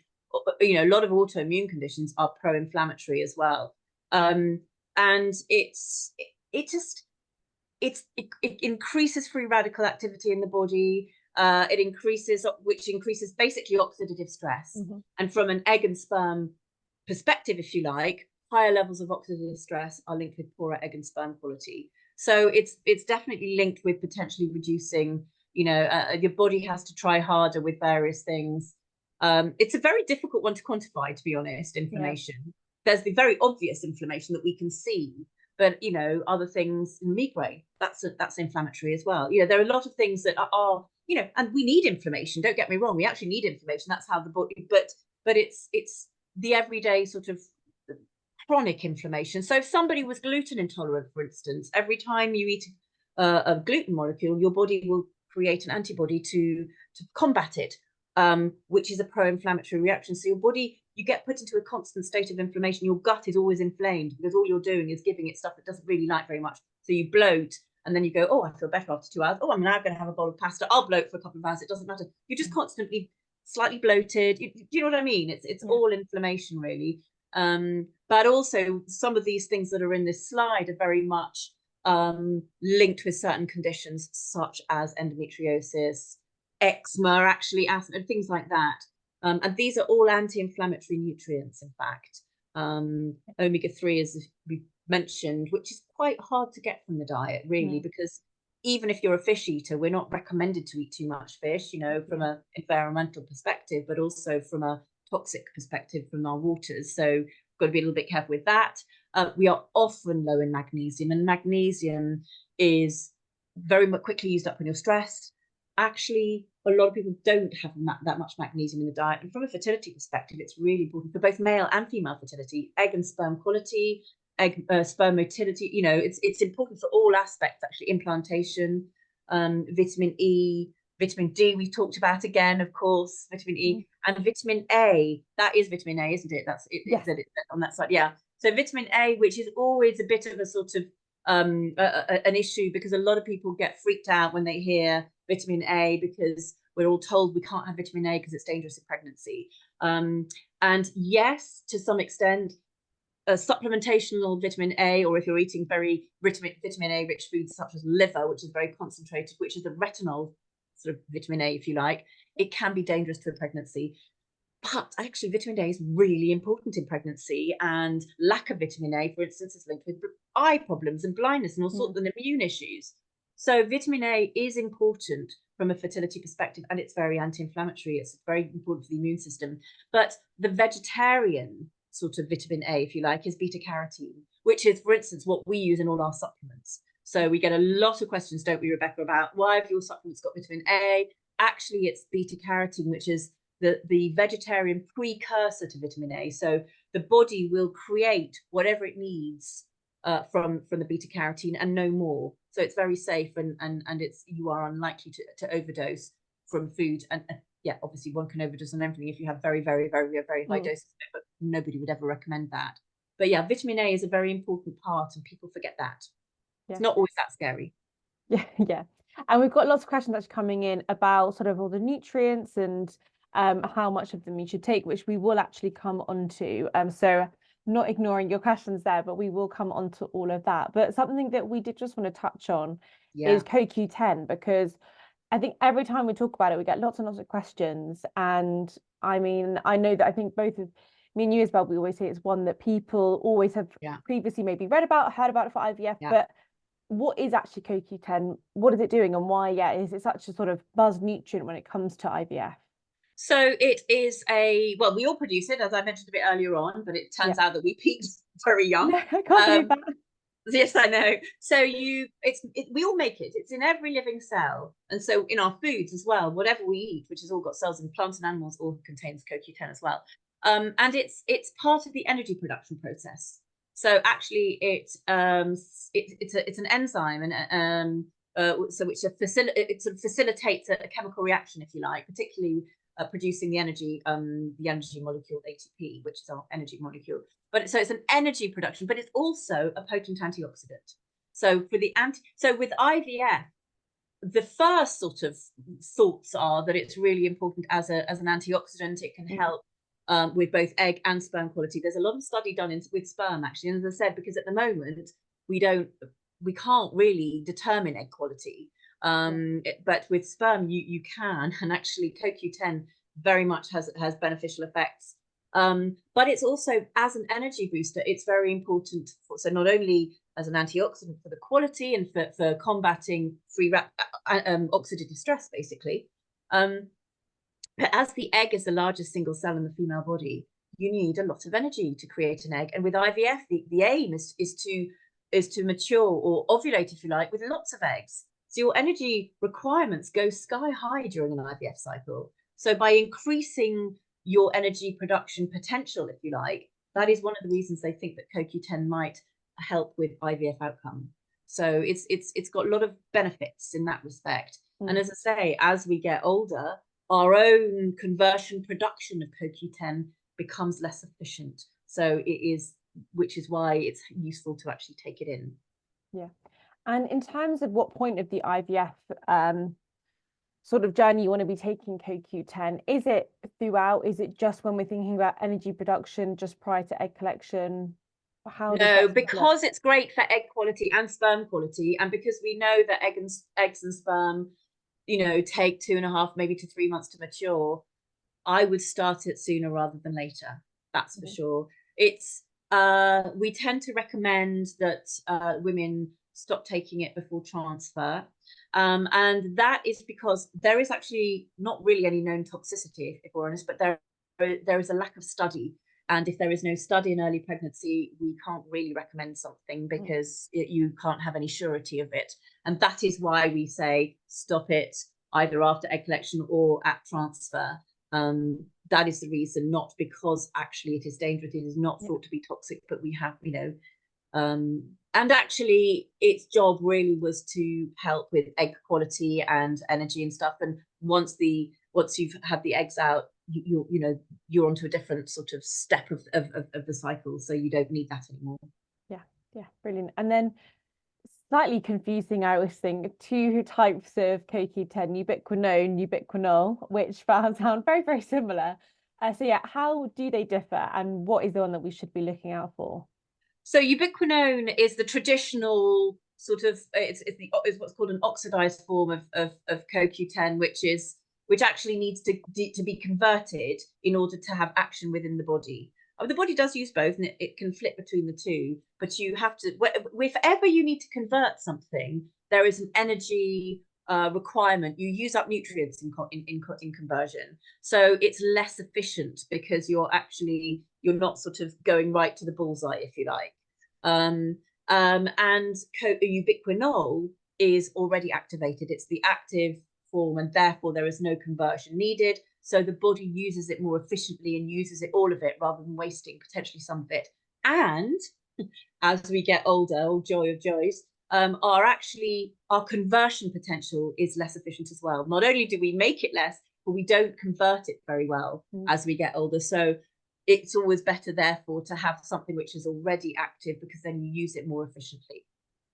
You know, a lot of autoimmune conditions are pro-inflammatory as well. And it increases free radical activity in the body. Which increases basically oxidative stress. And from an egg and sperm perspective, if you like, higher levels of oxidative stress are linked with poorer egg and sperm quality. So it's definitely linked with potentially reducing, you know, your body has to try harder with various things. It's a very difficult one to quantify, to be honest, inflammation. Yeah. There's the very obvious inflammation that we can see, but, you know, other things, migraine, that's inflammatory as well. You know, there are a lot of things that are, you know, and we need inflammation. Don't get me wrong. We actually need inflammation. That's how the body, but it's the everyday sort of chronic inflammation. So if somebody was gluten intolerant, for instance, every time you eat a gluten molecule, your body will create an antibody to combat it, which is a pro-inflammatory reaction. So your body you get put into a constant state of inflammation. Your gut is always inflamed because all you're doing is giving it stuff it doesn't really like very much. So you bloat, and then you go, oh, I feel better after 2 hours. Oh, I'm now going to have a bowl of pasta. I'll bloat for a couple of hours. It doesn't matter. You're just constantly slightly bloated. Do you know what I mean? It's all inflammation, really. But also some of these things that are in this slide are very much linked with certain conditions, such as endometriosis, eczema, actually, asthma, and things like that. And these are all anti-inflammatory nutrients, in fact. Omega-3, as we mentioned, which is quite hard to get from the diet, really, because even if you're a fish eater, we're not recommended to eat too much fish, you know, from an environmental perspective, but also from a toxic perspective from our waters. So got to be a little bit careful with that. We are often low in magnesium, and magnesium is very quickly used up when you're stressed. Actually, a lot of people don't have that much magnesium in the diet. And from a fertility perspective, it's really important for both male and female fertility, egg and sperm quality, sperm motility. You know, it's important for all aspects, actually, implantation, vitamin E, vitamin D, we talked about again, of course, vitamin E, and vitamin A. That is vitamin A, isn't it? That's it, yes. It's on that side. Yeah. So vitamin A, which is always a bit of a sort of an issue, because a lot of people get freaked out when they hear vitamin A, because we're all told we can't have vitamin A because it's dangerous in pregnancy. And yes, to some extent, supplementation of vitamin A, or if you're eating very vitamin A rich foods such as liver, which is very concentrated, which is the retinol sort of vitamin A, if you like, it can be dangerous to a pregnancy. But actually, vitamin A is really important in pregnancy, and lack of vitamin A, for instance, is linked with eye problems and blindness and all sorts of immune issues. So vitamin A is important from a fertility perspective, and it's very anti-inflammatory. It's very important for the immune system. But the vegetarian sort of vitamin A, if you like, is beta carotene, which is, for instance, what we use in all our supplements. So we get a lot of questions, don't we, Rebecca, about why have your supplements got vitamin A? Actually, it's beta carotene, which is the vegetarian precursor to vitamin A. So the body will create whatever it needs from the beta carotene and no more. So it's very safe, and you are unlikely to overdose from food. And yeah, obviously one can overdose on everything if you have very, very, very, very high doses, but nobody would ever recommend that. But yeah, vitamin A is a very important part, and people forget that. It's not always that scary. Yeah. And we've got lots of questions actually coming in about sort of all the nutrients and how much of them you should take, which we will actually come onto. So not ignoring your questions there, but we will come onto all of that. But something that we did just want to touch on is CoQ10, because I think every time we talk about it, we get lots and lots of questions. And I mean, I know that I think both of me and you, Isabelle, we always say it's one that people always have previously maybe read about, heard about it for IVF, but what is actually CoQ10? What is it doing, and why, is it such a sort of buzz nutrient when it comes to IVF? So it is well, we all produce it, as I mentioned a bit earlier on, but it turns out that we peaked very young. I can't believe that. Yes, I know. So we all make it. It's in every living cell, and so in our foods as well. Whatever we eat, which has all got cells in plants and animals, all contains CoQ10 as well. And it's part of the energy production process. So actually, it's an enzyme, and so which facilitates a chemical reaction, if you like, particularly producing the energy molecule ATP, which is our energy molecule. But so it's an energy production, but it's also a potent antioxidant. So with IVF, the first sort of thoughts are that it's really important as an antioxidant. It can help with both egg and sperm quality. There's a lot of study done with sperm, actually, and as I said, because at the moment we can't really determine egg quality, but with sperm you can, and actually CoQ10 very much has beneficial effects. But it's also, as an energy booster, it's very important so not only as an antioxidant for the quality and for combating free oxidative stress, basically. But as the egg is the largest single cell in the female body, you need a lot of energy to create an egg. And with IVF, the aim is to mature or ovulate, if you like, with lots of eggs. So your energy requirements go sky high during an IVF cycle. So by increasing your energy production potential, if you like, that is one of the reasons they think that CoQ10 might help with IVF outcome. So it's got a lot of benefits in that respect. And as I say, as we get older, our own conversion production of CoQ10 becomes less efficient. So it is, which is why it's useful to actually take it in. Yeah. And in terms of what point of the IVF sort of journey you want to be taking CoQ10, is it throughout? Is it just when we're thinking about energy production, just prior to egg collection? How does No, that look? because it's great for egg quality and sperm quality, and because we know that eggs and sperm, take 2.5 maybe to 3 months to mature, I would start it sooner rather than later. That's for sure. It's we tend to recommend that women stop taking it before transfer. And that is because there is actually not really any known toxicity, if we're honest, but there is a lack of study. And if there is no study in early pregnancy, we can't really recommend something because you can't have any surety of it. And that is why we say stop it either after egg collection or at transfer. That is the reason, not because actually it is dangerous. It is not thought to be toxic, but we have, and actually its job really was to help with egg quality and energy and stuff. And once you've had the eggs out, you're onto a different sort of step of the cycle, so you don't need that anymore. Yeah, brilliant. And then slightly confusing, I always think, 2 types of CoQ10, ubiquinone, ubiquinol, which sound very, very similar. So yeah, how do they differ, and what is the one that we should be looking out for? So ubiquinone is the traditional sort of, it's what's called an oxidized form of CoQ10, which actually needs to be converted in order to have action within the body. The body does use both, and it can flip between the two, but you have to, if ever you need to convert something, there is an energy requirement. You use up nutrients in conversion, so it's less efficient because you're not sort of going right to the bullseye, if you like. And ubiquinol is already activated. It's the active form, and therefore there is no conversion needed. So the body uses it more efficiently and uses it all of it rather than wasting potentially some of it. And as we get older, oh joy of joys, our conversion potential is less efficient as well. Not only do we make it less, but we don't convert it very well as we get older. So it's always better, therefore, to have something which is already active, because then you use it more efficiently.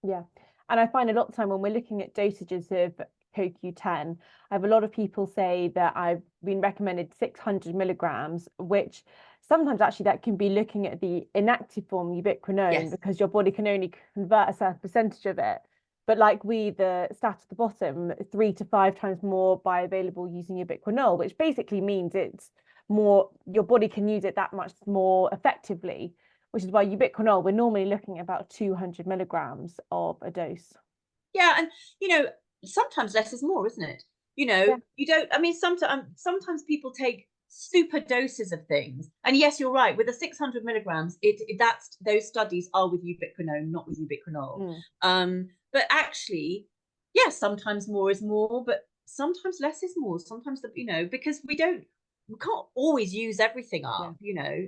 Yeah. And I find a lot of time when we're looking at dosages of CoQ10, I have a lot of people say that I've been recommended 600 milligrams, which sometimes actually that can be looking at the inactive form, ubiquinone, because your body can only convert a certain percentage of it. But like the stat at the bottom, 3 to 5 times more bioavailable using ubiquinol, which basically means it's more, your body can use it that much more effectively, which is why ubiquinol, we're normally looking at about 200 milligrams of a dose. Yeah, and sometimes less is more, isn't it? You don't, I mean, sometimes people take super doses of things, and yes, you're right, with the 600 milligrams, those studies are with ubiquinone, not with ubiquinol. But actually, yes, sometimes more is more, but sometimes less is more. Sometimes because we can't always use everything up,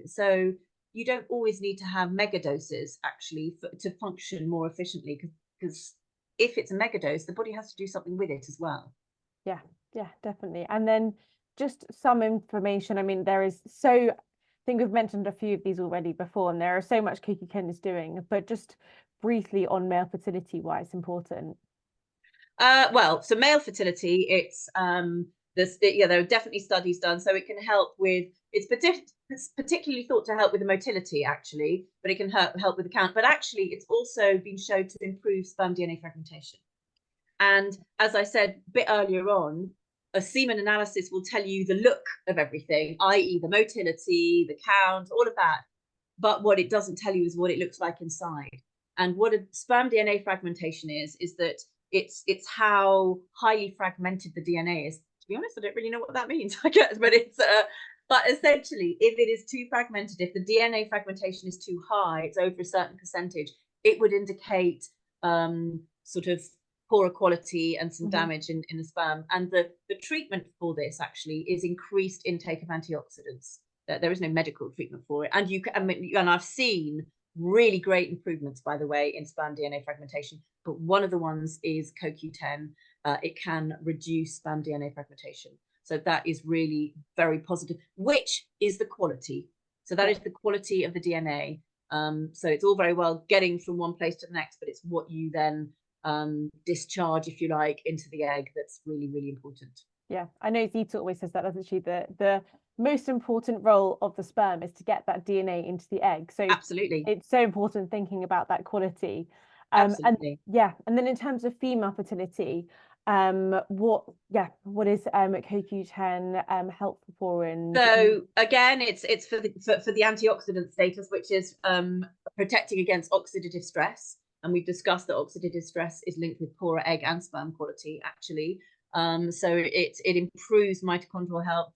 so you don't always need to have mega doses actually to function more efficiently, because if it's a mega dose, the body has to do something with it as well. Yeah, definitely. And then just some information. I mean, I think we've mentioned a few of these already before, and there are so much CoQ10 is doing, but just briefly on male fertility, why it's important. Well, so male fertility, it's there are definitely studies done, so it can help with, it's particularly thought to help with the motility actually, but it can help with the count. But actually, it's also been shown to improve sperm DNA fragmentation. And as I said a bit earlier on, a semen analysis will tell you the look of everything, i.e. the motility, the count, all of that. But what it doesn't tell you is what it looks like inside. And what a sperm DNA fragmentation is that it's how highly fragmented the DNA is. To be honest, I don't really know what that means, I guess, but essentially, if it is too fragmented, if the DNA fragmentation is too high, it's over a certain percentage, it would indicate sort of poorer quality and some damage in the sperm. And the treatment for this actually is increased intake of antioxidants. There is no medical treatment for it. And I've seen really great improvements, by the way, in sperm DNA fragmentation. But one of the ones is CoQ10. It can reduce sperm DNA fragmentation. So that is really very positive, which is the quality. So that is the quality of the DNA. So it's all very well getting from one place to the next, but it's what you then discharge, if you like, into the egg that's really, really important. Yeah, I know Zita always says that, doesn't she? The most important role of the sperm is to get that DNA into the egg. So absolutely, it's so important thinking about that quality. Absolutely. And yeah, and then in terms of female fertility, what is CoQ10 helpful for? And so again, it's for the antioxidant status, which is protecting against oxidative stress. And we've discussed that oxidative stress is linked with poorer egg and sperm quality, actually. So it improves mitochondrial health,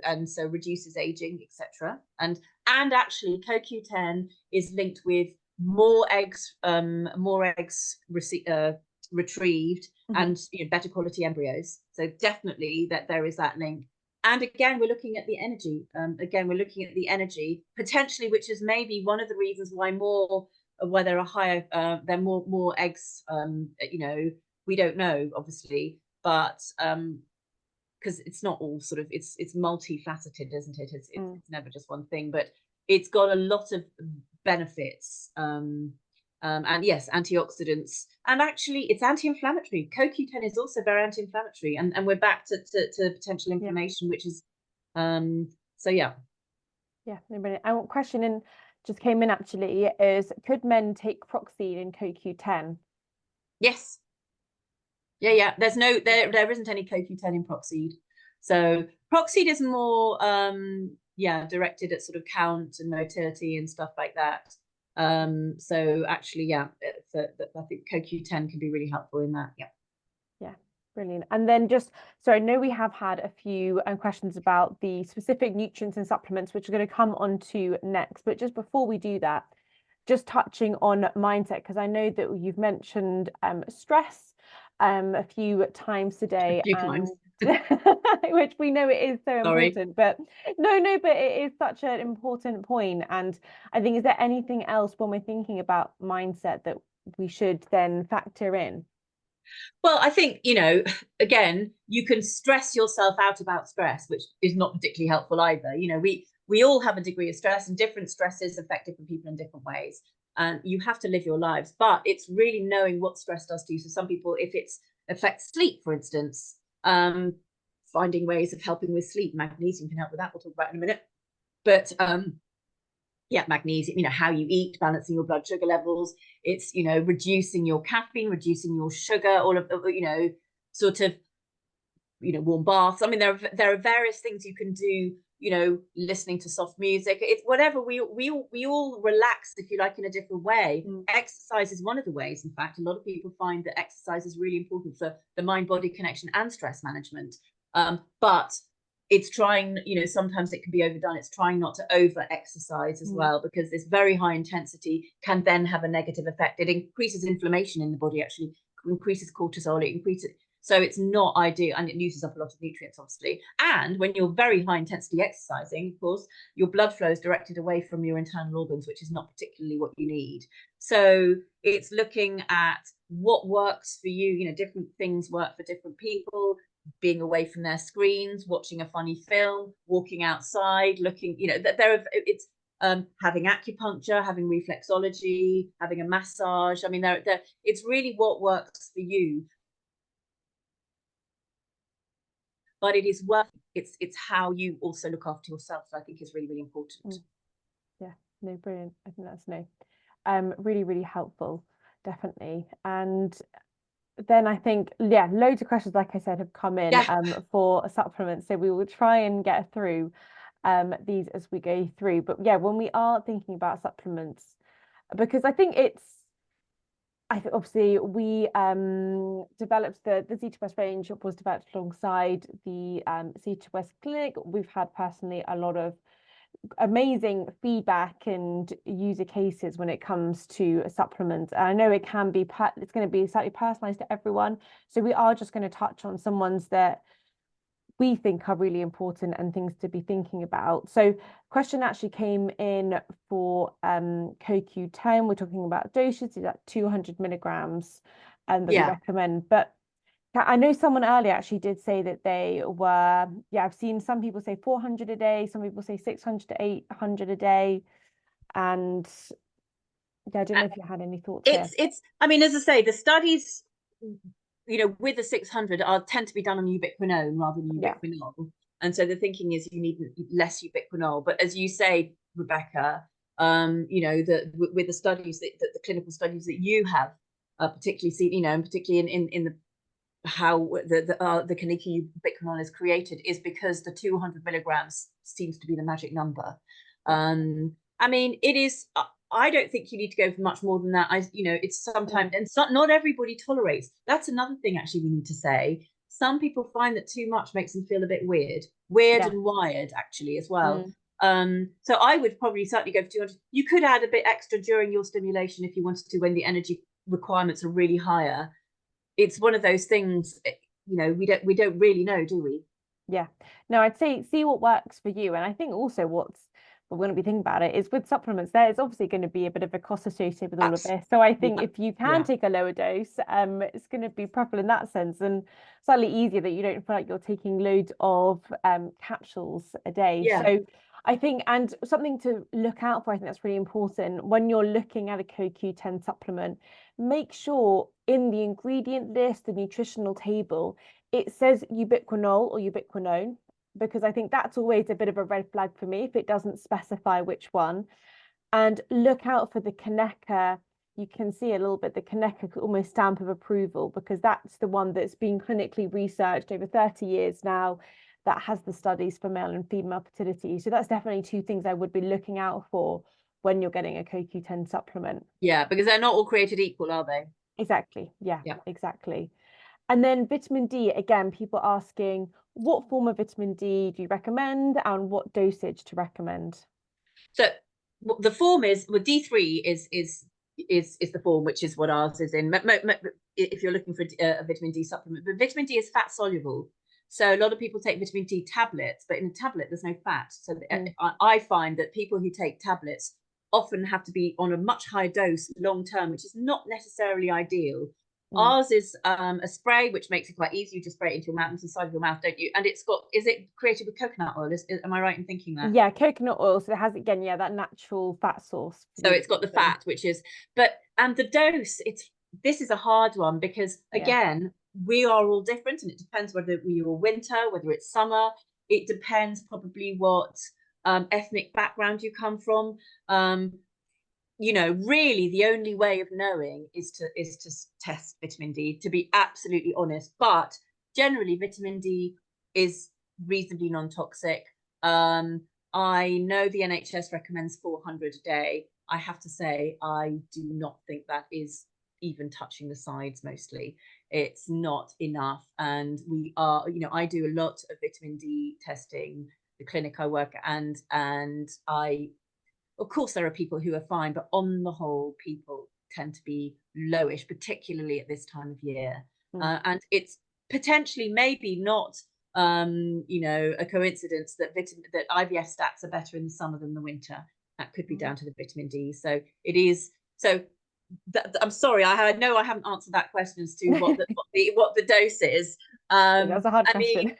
and so reduces aging, etc. And actually, CoQ10 is linked with more eggs retrieved, and better quality embryos. So definitely that there is that link. And again, we're looking at the energy. Potentially, which is maybe one of the reasons why there are higher, there are more eggs. We don't know, obviously, but because it's not all sort of, it's multifaceted, isn't it? It's never just one thing, but it's got a lot of benefits. And yes, antioxidants, and actually it's anti-inflammatory. CoQ10 is also very anti-inflammatory, and we're back to potential inflammation, which is so yeah. And one question just came in actually is, could men take Proxine in CoQ10? Yes. Yeah. There isn't any CoQ10 in Proxine. So Proxine is more directed at sort of count and motility and stuff like that. So actually, I think CoQ10 can be really helpful in that. Yeah, brilliant. And then so I know we have had a few questions about the specific nutrients and supplements, which are going to come on to next. But just before we do that, just touching on mindset, because I know that you've mentioned stress a few times today, which we know it is so important. But but it is such an important point. And I think, is there anything else when we're thinking about mindset that we should then factor in? Well, I think, again, you can stress yourself out about stress, which is not particularly helpful either. We all have a degree of stress, and different stresses affect different people in different ways. And you have to live your lives, but it's really knowing what stress does to you. So some people, if it affects sleep, for instance, finding ways of helping with sleep. Magnesium can help with that. We'll talk about in a minute. But magnesium, how you eat, balancing your blood sugar levels. It's, reducing your caffeine, reducing your sugar, all of, warm baths. I mean, there are various things you can do, listening to soft music. It's whatever we all relax, if you like, in a different way. Exercise is one of the ways. In fact, a lot of people find that exercise is really important for the mind-body connection and stress management. But it's trying, sometimes it can be overdone. It's trying not to over exercise as well, because this very high intensity can then have a negative effect. It increases inflammation in the body, actually increases cortisol, it increases. So it's not ideal, and it uses up a lot of nutrients, obviously. And when you're very high intensity exercising, of course, your blood flow is directed away from your internal organs, which is not particularly what you need. So it's looking at what works for you. Different things work for different people. Being away from their screens, watching a funny film, walking outside, looking, it's having acupuncture, having reflexology, having a massage. I mean, it's really what works for you. But it is it's how you also look after yourself, I think, is really, really important. Yeah, no, brilliant. I think that's really, really helpful, definitely. And then I think, loads of questions, like I said, have come in for supplements. So we will try and get through these as we go through. But when we are thinking about supplements, because I think obviously we developed the Zita West range, was developed alongside the Zita West Clinic. We've had personally a lot of amazing feedback and user cases when it comes to supplements. And I know it can be it's going to be slightly personalized to everyone, so we are just going to touch on some ones that we think are really important and things to be thinking about. So question actually came in for CoQ10. We're talking about dosage, is that 200 milligrams that we recommend, but I know someone earlier actually did say that they were, yeah, I've seen some people say 400 a day, some people say 600 to 800 a day. And yeah, I don't know if you had any thoughts here. I mean, as I say, the studies, with the 600 tend to be done on ubiquinone rather than ubiquinol. Yeah. And so the thinking is you need less ubiquinol. But as you say, Rebecca, with the studies the clinical studies that you have particularly seen, and particularly in the how the Kaniki ubiquinol is created is because the 200 milligrams seems to be the magic number. I mean, it is. I don't think you need to go for much more than that. It's sometimes, and not everybody tolerates. That's another thing actually we need to say. Some people find that too much makes them feel a bit weird and wired actually as well. So I would probably certainly go for 200. You could add a bit extra during your stimulation if you wanted to, when the energy requirements are really higher. It's one of those things, we don't really know, do we? Yeah. No, I'd say see what works for you. And I think also we're going to be thinking about it is with supplements, there is obviously going to be a bit of a cost associated with all of this. So I think if you can take a lower dose, it's going to be preferable in that sense, and slightly easier that you don't feel like you're taking loads of capsules a day. Yeah. So I think, and something to look out for, I think that's really important when you're looking at a CoQ10 supplement, make sure in the ingredient list, the nutritional table, it says ubiquinol or ubiquinone, because I think that's always a bit of a red flag for me if it doesn't specify which one. And look out for the Kaneka. You can see a little bit the Kaneka almost stamp of approval, because that's the one that's been clinically researched over 30 years now, that has the studies for male and female fertility. So that's definitely two things I would be looking out for when you're getting a CoQ10 supplement. Yeah, because they're not all created equal, are they? Exactly. Yeah. Exactly. And then vitamin D, again, people asking, what form of vitamin D do you recommend and what dosage to recommend? So the form is, well, D3 is the form, which is what ours is in. If you're looking for a vitamin D supplement, but vitamin D is fat soluble. So a lot of people take vitamin D tablets, but in a tablet, there's no fat. So I find that people who take tablets often have to be on a much higher dose long term, which is not necessarily ideal. Ours is a spray, which makes it quite easy. You just spray it into your mouth, into the side of your mouth, don't you? And it's got, is it created with coconut oil? Am I right in thinking that? Yeah, coconut oil. So it has, again, that natural fat source. So it's got the fat, which is, and the dose, this is a hard one because, again, we are all different, and it depends whether you're winter, whether it's summer. It depends probably what ethnic background you come from. Really the only way of knowing is to test vitamin D, to be absolutely honest. But generally vitamin D is reasonably non-toxic. I know the NHS recommends 400 a day. I have to say, I do not think that is even touching the sides mostly. It's not enough. And we are, I do a lot of vitamin D testing, the clinic I work at, and of course, there are people who are fine, but on the whole, people tend to be lowish, particularly at this time of year. And it's potentially maybe not, a coincidence that IVF stats are better in the summer than the winter. That could be down to the vitamin D. So it is. So I'm sorry, I know I haven't answered that question as to what the dose is. That's a hard question.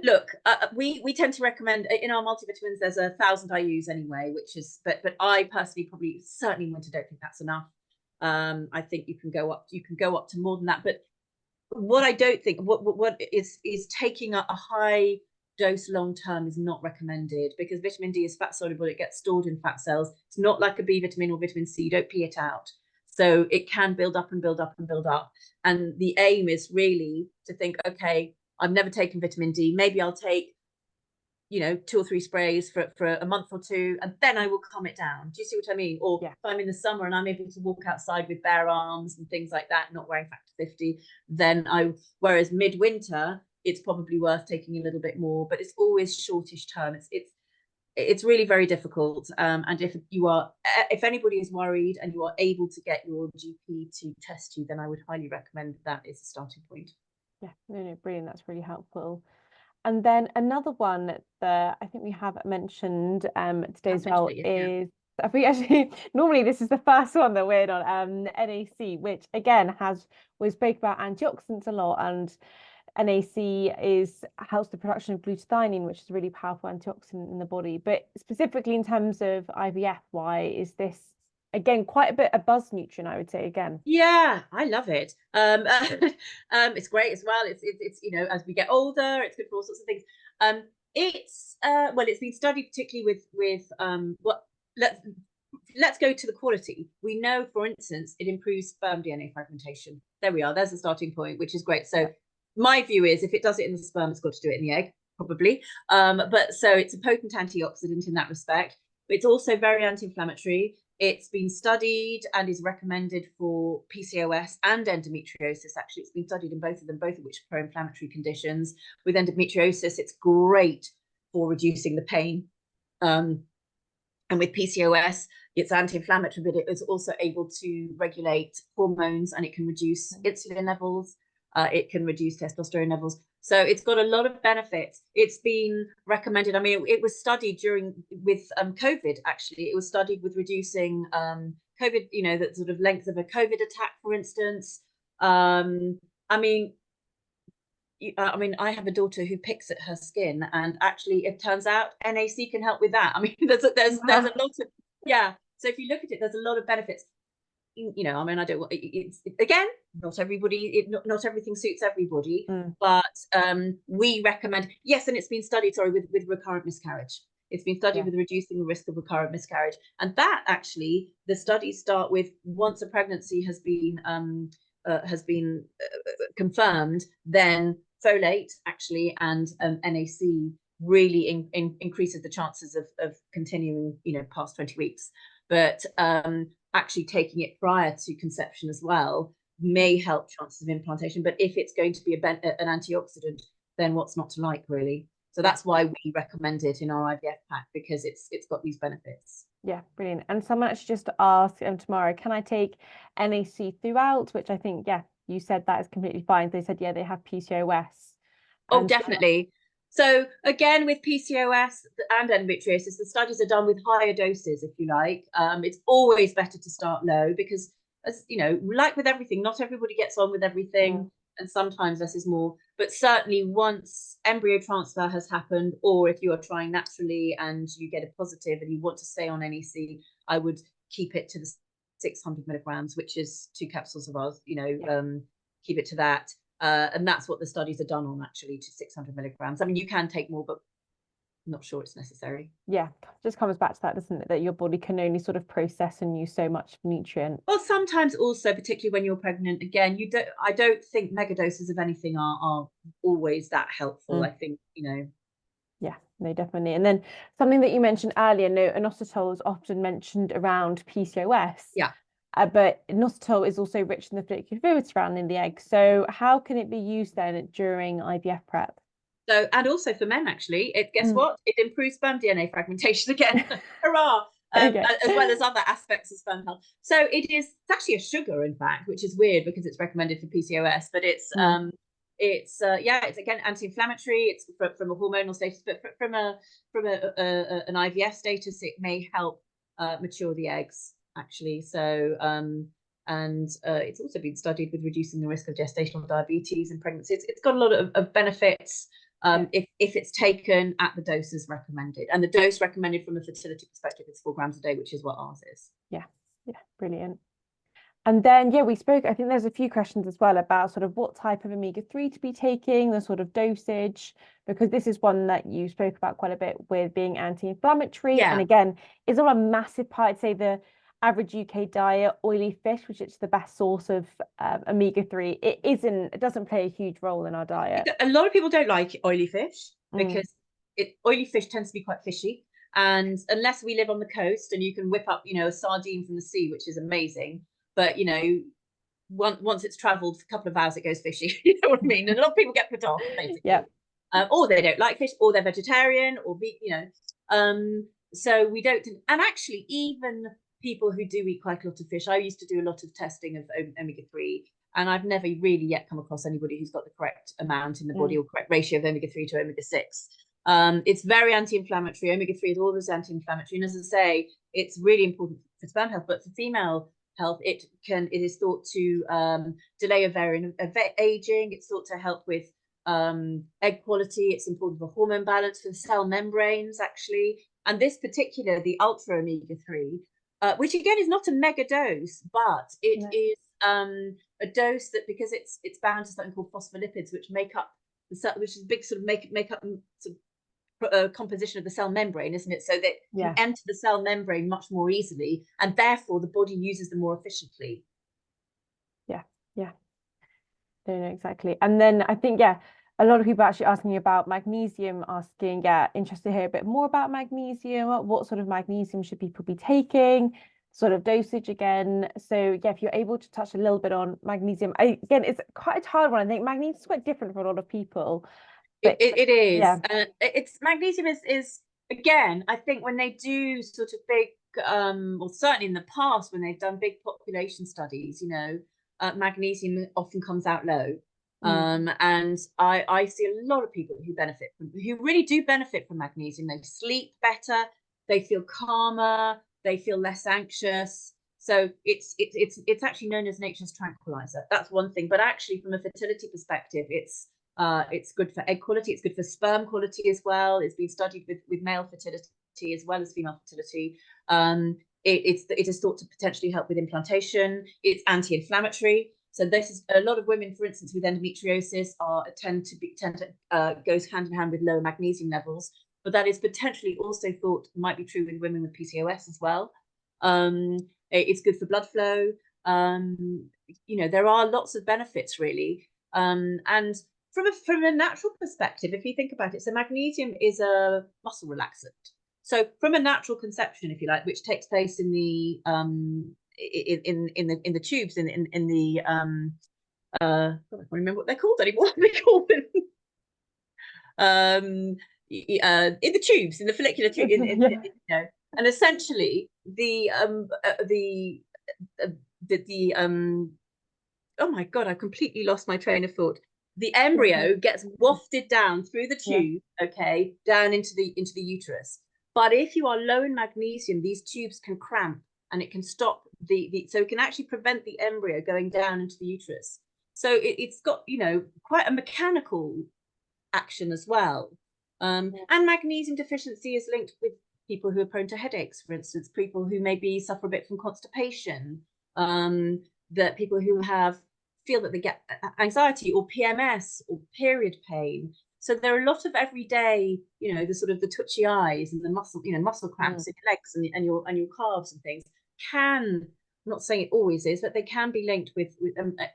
Look, we tend to recommend in our multivitamins. There's 1,000 I use anyway, which is, but I personally probably certainly in winter don't think that's enough. I think you can go up to more than that. But what I don't think, what is taking a high dose long term is not recommended, because vitamin D is fat soluble. It gets stored in fat cells. It's not like a B vitamin or vitamin C. You don't pee it out. So it can build up and build up and build up. And the aim is really to think, okay, I've never taken vitamin D. Maybe I'll take, 2 or 3 sprays for a month or two, and then I will calm it down. Do you see what I mean? Or if I'm in the summer and I'm able to walk outside with bare arms and things like that, not wearing factor 50, then whereas midwinter, it's probably worth taking a little bit more, but it's always shortish term. It's really very difficult. And if anybody is worried and you are able to get your GP to test you, then I would highly recommend that as a starting point. Yeah, no, brilliant. That's really helpful. And then another one that I think we have mentioned today as well is We actually normally this is the first one that we're on, NAC, which again we spoke about antioxidants a lot, and NAC helps the production of glutathione, which is a really powerful antioxidant in the body. But specifically in terms of IVF, why is this again quite a bit a buzz nutrient, I would say again? Yeah, I love it. It's great as well. It's as we get older, it's good for all sorts of things. It's been studied particularly with what let's go to the quality. We know, for instance, it improves sperm DNA fragmentation. There we are. There's the starting point, which is great. So my view is if it does it in the sperm, it's got to do it in the egg, probably. But so it's a potent antioxidant in that respect. It's also very anti-inflammatory. It's been studied and is recommended for PCOS and endometriosis. Actually, it's been studied in both of them, both of which are pro-inflammatory conditions. With endometriosis, it's great for reducing the pain. And with PCOS, it's anti-inflammatory, but it is also able to regulate hormones, and it can reduce insulin levels. It can reduce testosterone levels. So it's got a lot of benefits. It's been recommended. I mean, it was studied with COVID, actually. It was studied with reducing COVID, the sort of length of a COVID attack, for instance. I mean, I have a daughter who picks at her skin, and actually it turns out NAC can help with that. I mean, there's a lot of, yeah. So if you look at it, there's a lot of benefits. I mean, I don't. It's again, not everybody. Not everything suits everybody. But we recommend. Yes, and it's been studied. Sorry, with recurrent miscarriage. It's been studied with reducing the risk of recurrent miscarriage, and that actually the studies start with once a pregnancy has been confirmed, then folate actually and NAC really increases the chances of continuing, past 20 weeks. But actually taking it prior to conception as well may help chances of implantation. But if it's going to be an antioxidant, then what's not to like, really? So that's why we recommend it in our IVF pack, because it's got these benefits. Yeah, brilliant. And someone actually just asked tomorrow, can I take NAC throughout? Which I think, yeah, you said that is completely fine. They said, yeah, they have PCOS. Oh, definitely. So again, with PCOS and endometriosis, the studies are done with higher doses, if you like. It's always better to start low because, as you know, like with everything, not everybody gets on with everything, and sometimes less is more. But certainly once embryo transfer has happened, or if you are trying naturally and you get a positive and you want to stay on NAC, I would keep it to the 600 milligrams, which is 2 capsules of ours, keep it to that. And that's what the studies are done on, actually, to 600 milligrams. I mean, you can take more, but I'm not sure it's necessary. Yeah, just comes back to that, doesn't it? That your body can only sort of process and use so much nutrient. Well, sometimes also, particularly when you're pregnant, again, I don't think mega doses of anything are always that helpful. I think, Yeah, no, definitely. And then something that you mentioned earlier, inositol is often mentioned around PCOS. Yeah. But inositol is also rich in the follicular fluid surrounding the egg. So how can it be used then during IVF prep? So, and also for men, actually, guess what? It improves sperm DNA fragmentation again. Hurrah! Okay. As well as other aspects of sperm health. So it's actually a sugar, in fact, which is weird because it's recommended for PCOS, but it's again anti-inflammatory. It's from a hormonal status, but from an IVF status, it may help mature the eggs, actually. So it's also been studied with reducing the risk of gestational diabetes in pregnancy. It's got a lot of benefits if it's taken at the doses recommended. And the dose recommended from a fertility perspective is 4 grams a day, which is what ours is. Yeah, brilliant. And then, we spoke, I think there's a few questions as well about sort of what type of omega-3 to be taking, the sort of dosage, because this is one that you spoke about quite a bit with being anti-inflammatory. Yeah. And again, it's not a massive part. I'd say the average UK diet, oily fish, which is the best source of omega-3, it doesn't play a huge role in our diet. A lot of people don't like oily fish because oily fish tends to be quite fishy. And unless we live on the coast and you can whip up, a sardine from the sea, which is amazing. But, once it's traveled for a couple of hours, it goes fishy. You know what I mean? And a lot of people get put off, basically. Yeah. Or they don't like fish, or they're vegetarian, or so we don't. And actually, even people who do eat quite a lot of fish, I used to do a lot of testing of omega-3, and I've never really yet come across anybody who's got the correct amount in the body or correct ratio of omega-3 to omega-6. It's very anti-inflammatory. Omega-3 is always anti-inflammatory. And as I say, it's really important for sperm health, but for female health, it is thought to delay ovarian aging. It's thought to help with egg quality. It's important for hormone balance, for the cell membranes, actually. And this particular, the ultra omega-3, which again is not a mega dose, but it is a dose that, because it's bound to something called phospholipids, which make up which is big sort of make up sort of composition of the cell membrane, isn't it? So that can enter the cell membrane much more easily, and therefore the body uses them more efficiently. Yeah, no, exactly. And then I think, a lot of people actually asking about magnesium, asking, interested to hear a bit more about magnesium. What sort of magnesium should people be taking? Sort of dosage again. So if you're able to touch a little bit on magnesium, again, it's quite a hard one. I think magnesium is quite different for a lot of people. But it is. It's magnesium is again, I think when they do sort of big, or certainly in the past when they've done big population studies, magnesium often comes out low. And I see a lot of people who really do benefit from magnesium. They sleep better, they feel calmer, they feel less anxious. So it's actually known as nature's tranquilizer. That's one thing. But actually, from a fertility perspective, it's good for egg quality. It's good for sperm quality as well. It's been studied with male fertility as well as female fertility. It is thought to potentially help with implantation. It's anti-inflammatory. So this is a lot of women, for instance, with endometriosis tend to goes hand in hand with lower magnesium levels. But that is potentially also thought might be true with women with PCOS as well. It's good for blood flow. There are lots of benefits really. And from a natural perspective, if you think about it, so magnesium is a muscle relaxant. So from a natural conception, if you like, which takes place in the in the tubes in the I can't remember what they're called anymore. What they call them? In the tubes, in the follicular tube, and essentially oh my God, I completely lost my train of thought. The embryo gets wafted down through the tube, down into the uterus. But if you are low in magnesium, these tubes can cramp and it can stop so it can actually prevent the embryo going down into the uterus. So it's got, quite a mechanical action as well. And magnesium deficiency is linked with people who are prone to headaches, for instance, people who maybe suffer a bit from constipation, that people who feel that they get anxiety or PMS or period pain. So there are a lot of everyday, the sort of the twitchy eyes and the muscle cramps in your legs and your calves and things I'm not saying it always is, but they can be linked with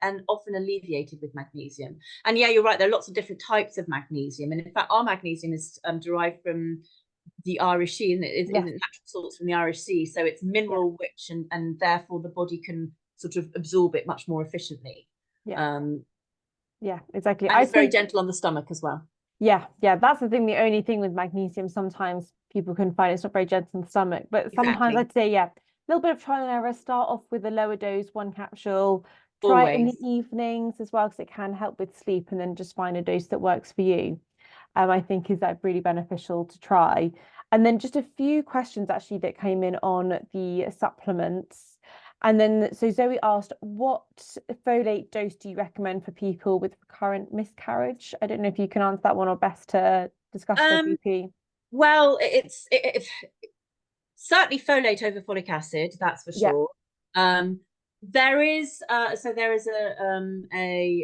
and often alleviated with magnesium. And you're right, there are lots of different types of magnesium. And in fact, our magnesium is derived from the Irish Sea, and it is natural source from the Irish Sea. So it's mineral rich and therefore the body can sort of absorb it much more efficiently. Exactly. And it's very gentle on the stomach as well. That's the thing. The only thing with magnesium, sometimes people can find it's not very gentle on the stomach, but sometimes I'd say a little bit of trial and error. Start off with a lower dose, 1 capsule. Try it in the evenings as well, because it can help with sleep, and then just find a dose that works for you. I think is that really beneficial to try. And then just a few questions actually that came in on the supplements. And then, so Zoe asked, what folate dose do you recommend for people with recurrent miscarriage? I don't know if you can answer that one, or best to discuss with GP. Well, it's certainly folate over folic acid, that's for sure. There is a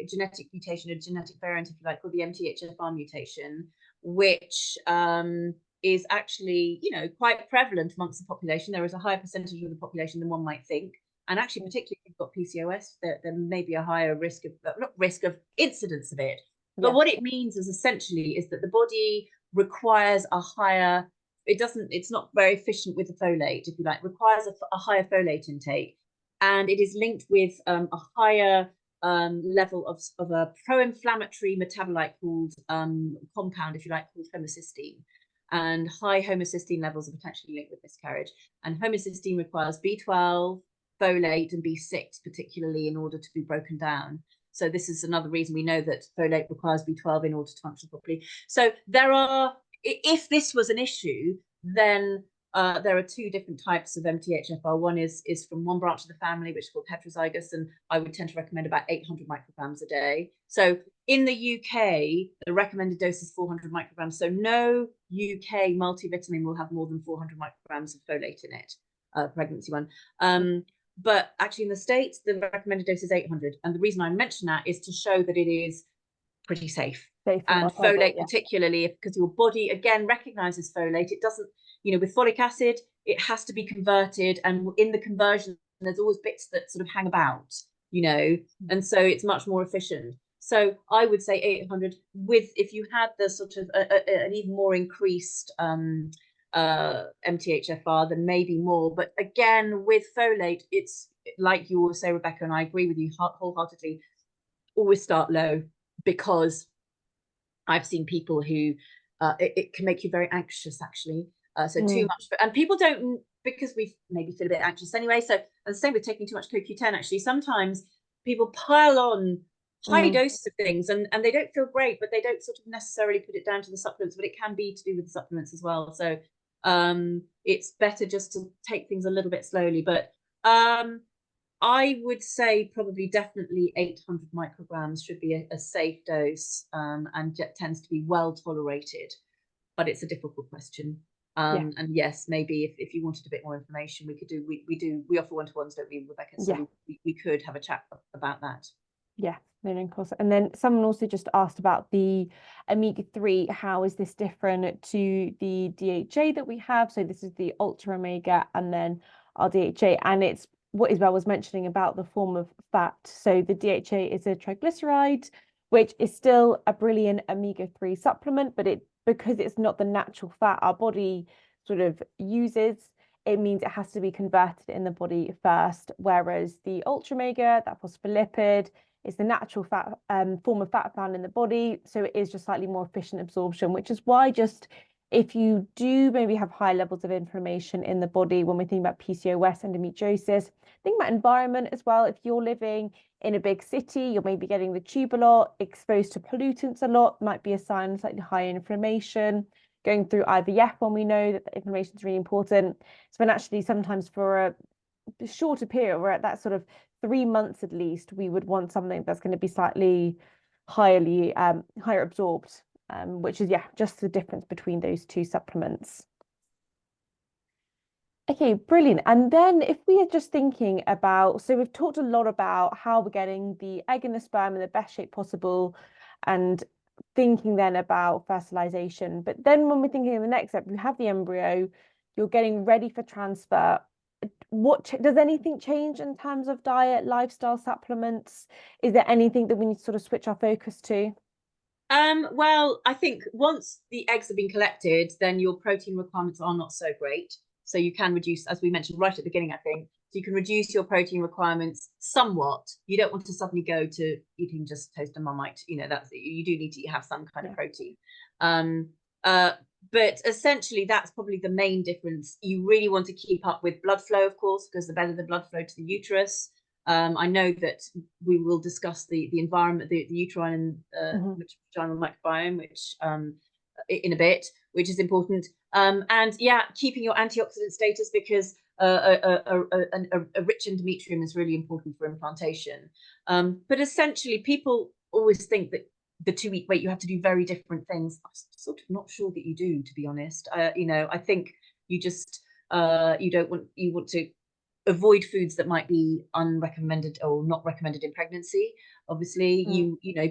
genetic mutation, a genetic variant, if you like, called the MTHFR mutation, which is actually, quite prevalent amongst the population. There is a higher percentage of the population than one might think. And actually, particularly if you've got PCOS, there may be a higher risk of, not risk of, incidence of it. But what it means is essentially is that the body requires a higher, it's not very efficient with the folate, if you like, requires a higher folate intake. And it is linked with a higher level of a pro-inflammatory metabolite called compound, if you like, called homocysteine. And high homocysteine levels are potentially linked with miscarriage. And homocysteine requires B12, folate, and B6 particularly in order to be broken down. So this is another reason we know that folate requires B12 in order to function properly. So there are, if this was an issue, then there are two different types of MTHFR. One is from one branch of the family, which is called heterozygous, and I would tend to recommend about 800 micrograms a day. So in the UK, the recommended dose is 400 micrograms. So no UK multivitamin will have more than 400 micrograms of folate in it, pregnancy one. But actually in the States, the recommended dose is 800. And the reason I mention that is to show that it is pretty safe. And folate particularly, because your body, again, recognizes folate. It doesn't, with folic acid, it has to be converted. And in the conversion, there's always bits that sort of hang about, and so it's much more efficient. So I would say 800 if you had the sort of an even more increased MTHFR, then maybe more. But again, with folate, it's like you always say, Rebecca, and I agree with you wholeheartedly, always start low, because I've seen people who it can make you very anxious, actually. So too much, and people don't, because we maybe feel a bit anxious anyway. So, and the same with taking too much CoQ10, actually. Sometimes people pile on high doses of things and they don't feel great, but they don't sort of necessarily put it down to the supplements, but it can be to do with the supplements as well. So it's better just to take things a little bit slowly. But I would say probably definitely 800 micrograms should be a safe dose, and tends to be well tolerated, but it's a difficult question. And yes, maybe if you wanted a bit more information, we could do, we offer one-to-ones, don't we, Rebecca? So we could have a chat about that. Yeah, no, of course. And then someone also just asked about the omega-3. How is this different to the DHA that we have? So this is the ultra omega and then our DHA, and it's what Isabelle was mentioning about the form of fat. So the DHA is a triglyceride, which is still a brilliant omega-3 supplement, but because it's not the natural fat our body sort of uses, it means it has to be converted in the body first. Whereas the ultra omega, that phospholipid, is the natural fat form of fat found in the body, so it is just slightly more efficient absorption, which is why just if you do maybe have high levels of inflammation in the body, when we think about PCOS, endometriosis, think about environment as well. If you're living in a big city, you're maybe getting the tube a lot, exposed to pollutants a lot, might be a sign of slightly higher inflammation. Going through IVF, when we know that the inflammation is really important. So when actually sometimes for a shorter period, we're at that sort of 3 months at least, we would want something that's going to be slightly higher absorbed, which is just the difference between those two supplements. Okay, brilliant. And then if we are just thinking about, so we've talked a lot about how we're getting the egg and the sperm in the best shape possible, and thinking then about fertilization. But then when we're thinking of the next step, you have the embryo, you're getting ready for transfer. What does anything change in terms of diet, lifestyle, supplements? Is there anything that we need to sort of switch our focus to? Well, I think once the eggs have been collected, then your protein requirements are not so great. So you can reduce, as we mentioned right at the beginning, I think, so you can reduce your protein requirements somewhat. You don't want to suddenly go to eating just toast and Marmite. That's, you do need to have some kind of protein. But essentially, that's probably the main difference. You really want to keep up with blood flow, of course, because the better the blood flow to the uterus. I know that we will discuss the environment, the uterine and vaginal microbiome, which in a bit, which is important. And keeping your antioxidant status, because a rich endometrium is really important for implantation. But essentially, people always think that the 2 week wait, you have to do very different things. I'm sort of not sure that you do, to be honest. I think you just you want to avoid foods that might be unrecommended or not recommended in pregnancy. Obviously,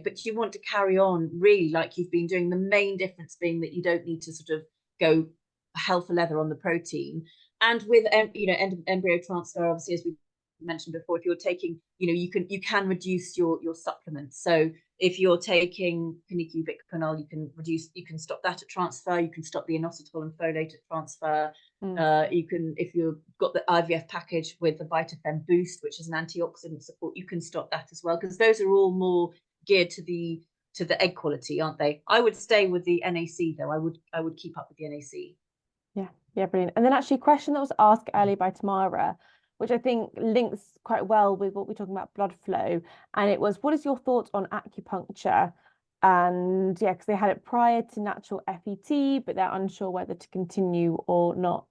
but you want to carry on really like you've been doing. The main difference being that you don't need to sort of go hell for leather on the protein. And with embryo transfer, obviously, as we mentioned before, if you're taking, you can reduce your supplements. So if you're taking Pinique Bicanol, you can stop that at transfer. You can stop the inositol and folate at transfer. You can, if you've got the IVF package with the VitaFem Boost, which is an antioxidant support, you can stop that as well, because those are all more geared to the egg quality, aren't they? I would stay with the NAC though. I would keep up with the NAC. Yeah, brilliant. And then actually a question that was asked earlier by Tamara, which I think links quite well with what we're talking about blood flow. And it was, what is your thoughts on acupuncture? And yeah, because they had it prior to natural FET, but they're unsure whether to continue or not.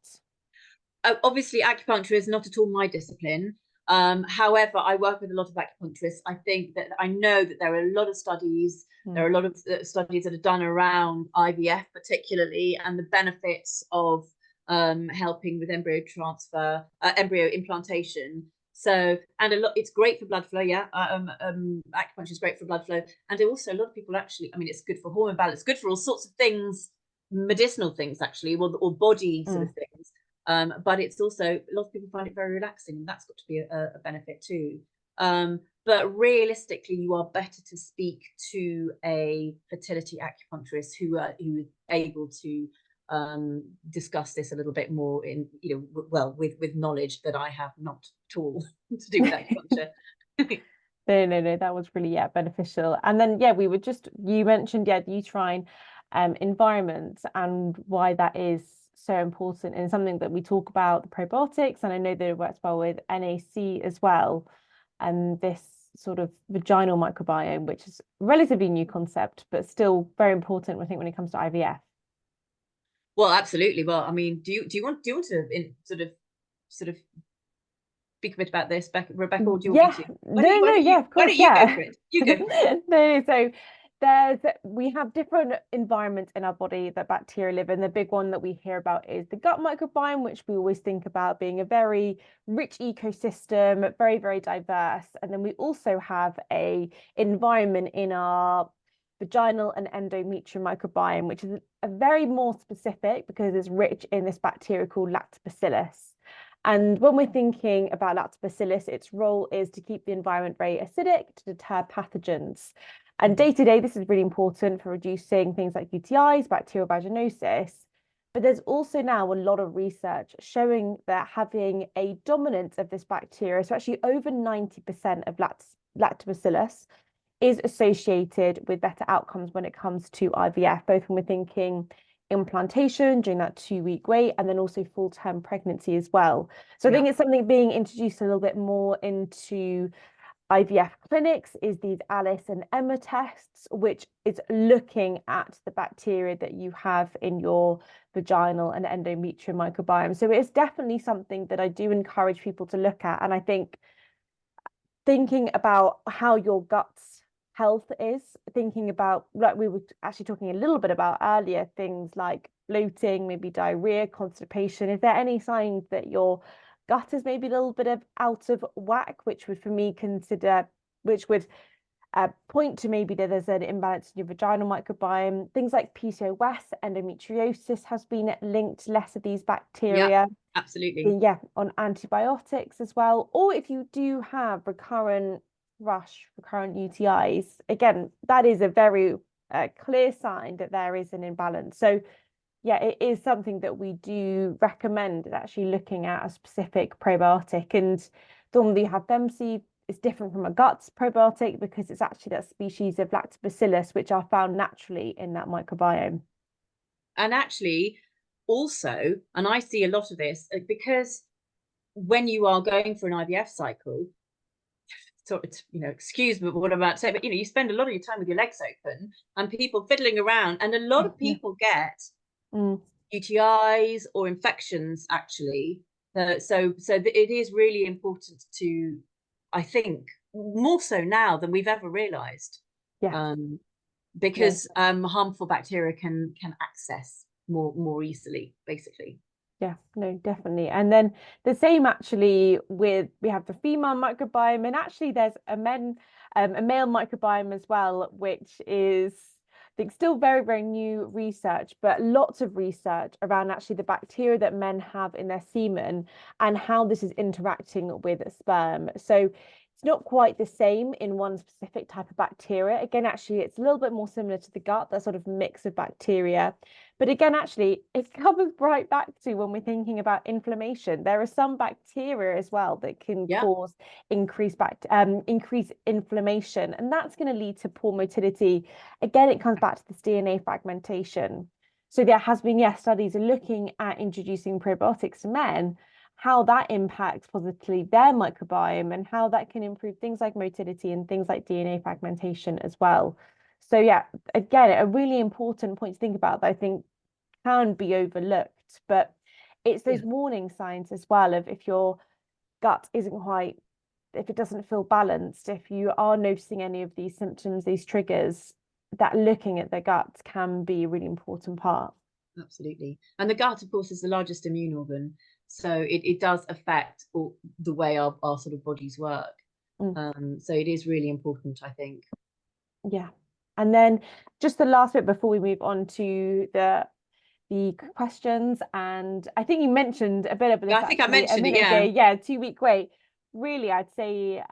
Obviously, acupuncture is not at all my discipline. However, I work with a lot of acupuncturists. I think that I know that there are a lot of studies. There are a lot of studies that are done around IVF, particularly, and the benefits of helping with embryo transfer, embryo implantation. So, and it's great for blood flow. Yeah, acupuncture is great for blood flow, and also a lot of people actually. I mean, it's good for hormone balance. It's good for all sorts of things, medicinal things actually, or body sort of things. But it's also, a lot of people find it very relaxing, and that's got to be a benefit too. But realistically, you are better to speak to a fertility acupuncturist who is able to discuss this a little bit more in, well, with knowledge that I have not at all to do with acupuncture. No, that was really, beneficial. And then, you mentioned, the uterine environment and why that is so important, and something that we talk about, the probiotics, and I know that it works well with NAC as well, and this sort of vaginal microbiome, which is a relatively new concept, but still very important, I think, when it comes to IVF. Well, absolutely. Well, I mean, do you want to sort of speak a bit about this, Rebecca, or do you want me to? Of course, why don't you go for it? You go for it. No, so we have different environments in our body that bacteria live in. The big one that we hear about is the gut microbiome, which we always think about being a very rich ecosystem, very, very diverse. And then we also have a environment in our vaginal and endometrial microbiome, which is a very more specific because it's rich in this bacteria called lactobacillus. And when we're thinking about lactobacillus, its role is to keep the environment very acidic, to deter pathogens. And day to day, this is really important for reducing things like UTIs, bacterial vaginosis. But there's also now a lot of research showing that having a dominance of this bacteria, so actually over 90% of lactobacillus, is associated with better outcomes when it comes to IVF, both when we're thinking implantation during that 2-week wait, and then also full-term pregnancy as well. So I think it's something being introduced a little bit more into IVF clinics, is these Alice and Emma tests, which is looking at the bacteria that you have in your vaginal and endometrial microbiome. So it's definitely something that I do encourage people to look at. And I think thinking about how your gut's health is, thinking about, like we were actually talking a little bit about earlier, things like bloating, maybe diarrhea, constipation. Is there any signs that your gut is maybe a little bit of out of whack, which would, for me, which would point to maybe that there's an imbalance in your vaginal microbiome? Things like PCOS, endometriosis has been linked to less of these bacteria. Yeah, absolutely. Yeah, on antibiotics as well. Or if you do have recurrent UTIs, again, that is a very clear sign that there is an imbalance. So yeah, it is something that we do recommend, actually looking at a specific probiotic. And the one we have FemC is different from a gut probiotic because it's actually that species of lactobacillus which are found naturally in that microbiome. And actually, also, and I see a lot of this because when you are going for an IVF cycle, so it's, excuse me what I'm about to say, but you spend a lot of your time with your legs open and people fiddling around, and a lot of people get UTIs or infections actually. So it is really important to, I think, more so now than we've ever realized. Because harmful bacteria can access more easily, basically. Yeah, no, definitely. And then the same actually we have the female microbiome, and actually there's a male microbiome as well, which is, I think, still very, very new research, but lots of research around actually the bacteria that men have in their semen and how this is interacting with sperm. So it's not quite the same in one specific type of bacteria. Again, actually, it's a little bit more similar to the gut, that sort of mix of bacteria. But again, actually, it comes right back to when we're thinking about inflammation. There are some bacteria as well that can cause increased inflammation, and that's going to lead to poor motility. Again, it comes back to this DNA fragmentation. So there has been, studies looking at introducing probiotics to men, how that impacts positively their microbiome and how that can improve things like motility and things like DNA fragmentation as well. So yeah, again, a really important point to think about that I think can be overlooked, but it's those warning signs as well of if your gut isn't quite, if it doesn't feel balanced, if you are noticing any of these symptoms, these triggers, that looking at the gut can be a really important part. Absolutely. And the gut, of course, is the largest immune organ. So it does affect the way our sort of bodies work. So it is really important, I think. Yeah. And then just the last bit before we move on to the questions, and I think you mentioned a bit of this I think I mentioned a minute it, yeah. ago. Yeah, 2-week wait. Really, I'd say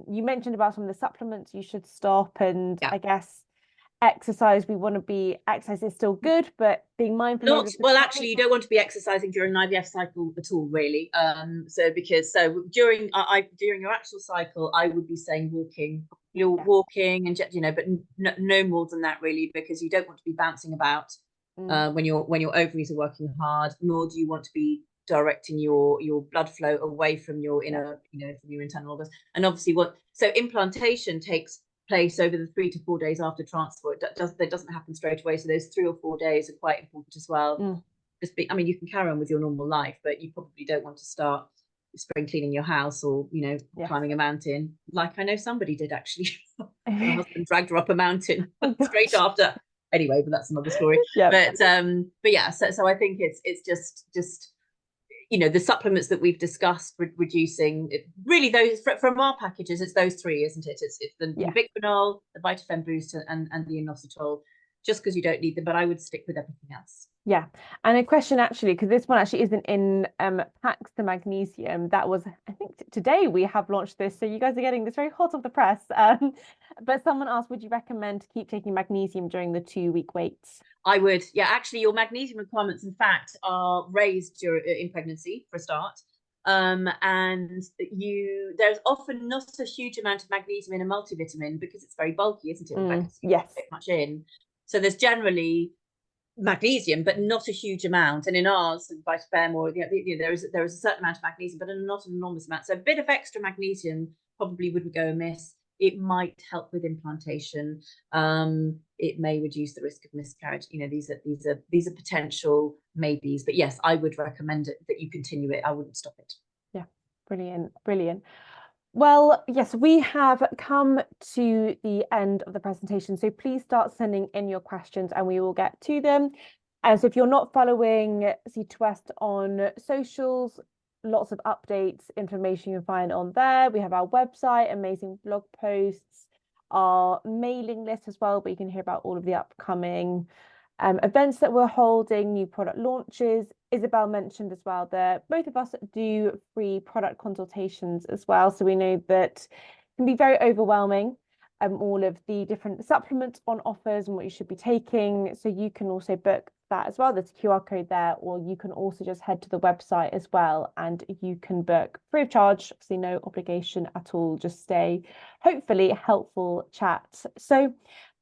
you mentioned about some of the supplements you should stop, and I guess exercise, exercise is still good, but being mindful Not of the well, time. actually, you don't want to be exercising during an IVF cycle at all, really. So during your actual cycle, I would be saying walking. You're walking and but no more than that, really, because you don't want to be bouncing about when your ovaries are working hard, nor do you want to be directing your blood flow away from your inner, from your internal organs. And obviously, so implantation takes place over the 3 to 4 days after transport. That doesn't happen straight away. So those 3 or 4 days are quite important as well. You can carry on with your normal life, but you probably don't want to start spring cleaning your house or climbing a mountain, like I know somebody did actually. Her husband dragged her up a mountain straight after. Anyway, but that's another story. But yeah, so I think it's just the supplements that we've discussed, reducing really those from our packages. It's those 3, isn't it? It's the ubiquinol, the VitaFem Boost, and the inositol. Just because you don't need them, but I would stick with everything else. Yeah, and a question actually, because this one actually isn't in packs, the magnesium. That was, I think today we have launched this, so you guys are getting this very hot off the press. But someone asked, would you recommend to keep taking magnesium during the 2-week waits? I would, yeah. Actually, your magnesium requirements, in fact, are raised in pregnancy for a start. And there's often not a huge amount of magnesium in a multivitamin because it's very bulky, isn't it? Yes. Not much in. So there's generally magnesium, but not a huge amount. And in ours, VitaFem, or there is a certain amount of magnesium, but not an enormous amount. So a bit of extra magnesium probably wouldn't go amiss. It might help with implantation. It may reduce the risk of miscarriage. These are potential maybes. But yes, I would recommend that you continue it. I wouldn't stop it. Yeah, brilliant. Well, yes, we have come to the end of the presentation. So please start sending in your questions and we will get to them. And so if you're not following Zita West on socials, lots of updates, information you can find on there. We have our website, amazing blog posts, our mailing list as well, but you can hear about all of the upcoming events that we're holding, new product launches. Isabelle mentioned as well that both of us do free product consultations as well. So we know that it can be very overwhelming, all of the different supplements on offers and what you should be taking. So you can also book that as well. There's a QR code there, or you can also just head to the website as well and you can book free of charge, obviously no obligation at all, just a hopefully helpful chat. So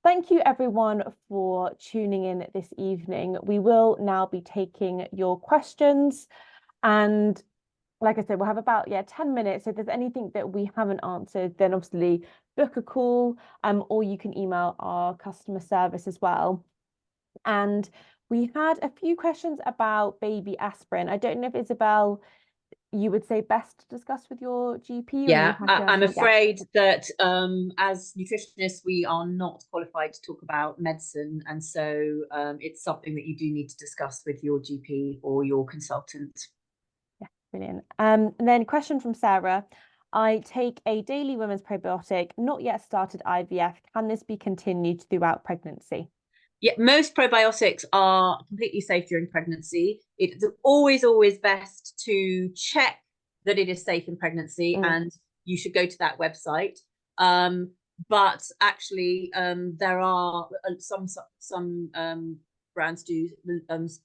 thank you everyone for tuning in this evening. We will now be taking your questions, and like I said, we'll have about 10 minutes. So if there's anything that we haven't answered, then obviously book a call, or you can email our customer service as well. And we had a few questions about baby aspirin. I don't know if Isabelle, you would say best to discuss with your GP? Yeah, I'm afraid that as nutritionists, we are not qualified to talk about medicine. And so it's something that you do need to discuss with your GP or your consultant. Yeah, brilliant. And then a question from Sarah. I take a daily women's probiotic, not yet started IVF. Can this be continued throughout pregnancy? Yeah, most probiotics are completely safe during pregnancy. It's always best to check that it is safe in pregnancy, and you should go to that website. But actually, there are some brands do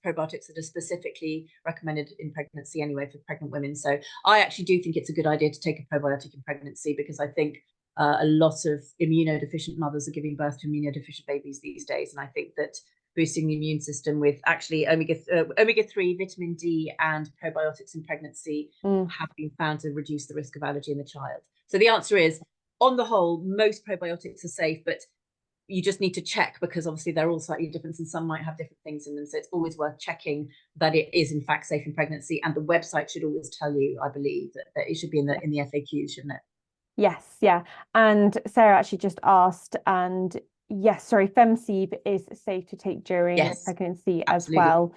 probiotics that are specifically recommended in pregnancy anyway for pregnant women. So I actually do think it's a good idea to take a probiotic in pregnancy, because I think a lot of immunodeficient mothers are giving birth to immunodeficient babies these days. And I think that boosting the immune system with actually omega-3, vitamin D, and probiotics in pregnancy have been found to reduce the risk of allergy in the child. So the answer is, on the whole, most probiotics are safe, but you just need to check, because obviously they're all slightly different and some might have different things in them. So it's always worth checking that it is in fact safe in pregnancy. And the website should always tell you, I believe, that it should be in the FAQ, shouldn't it? Yes, yeah. And Sarah actually just asked, and yes, sorry, Femceive is safe to take during Yes, pregnancy absolutely. as well.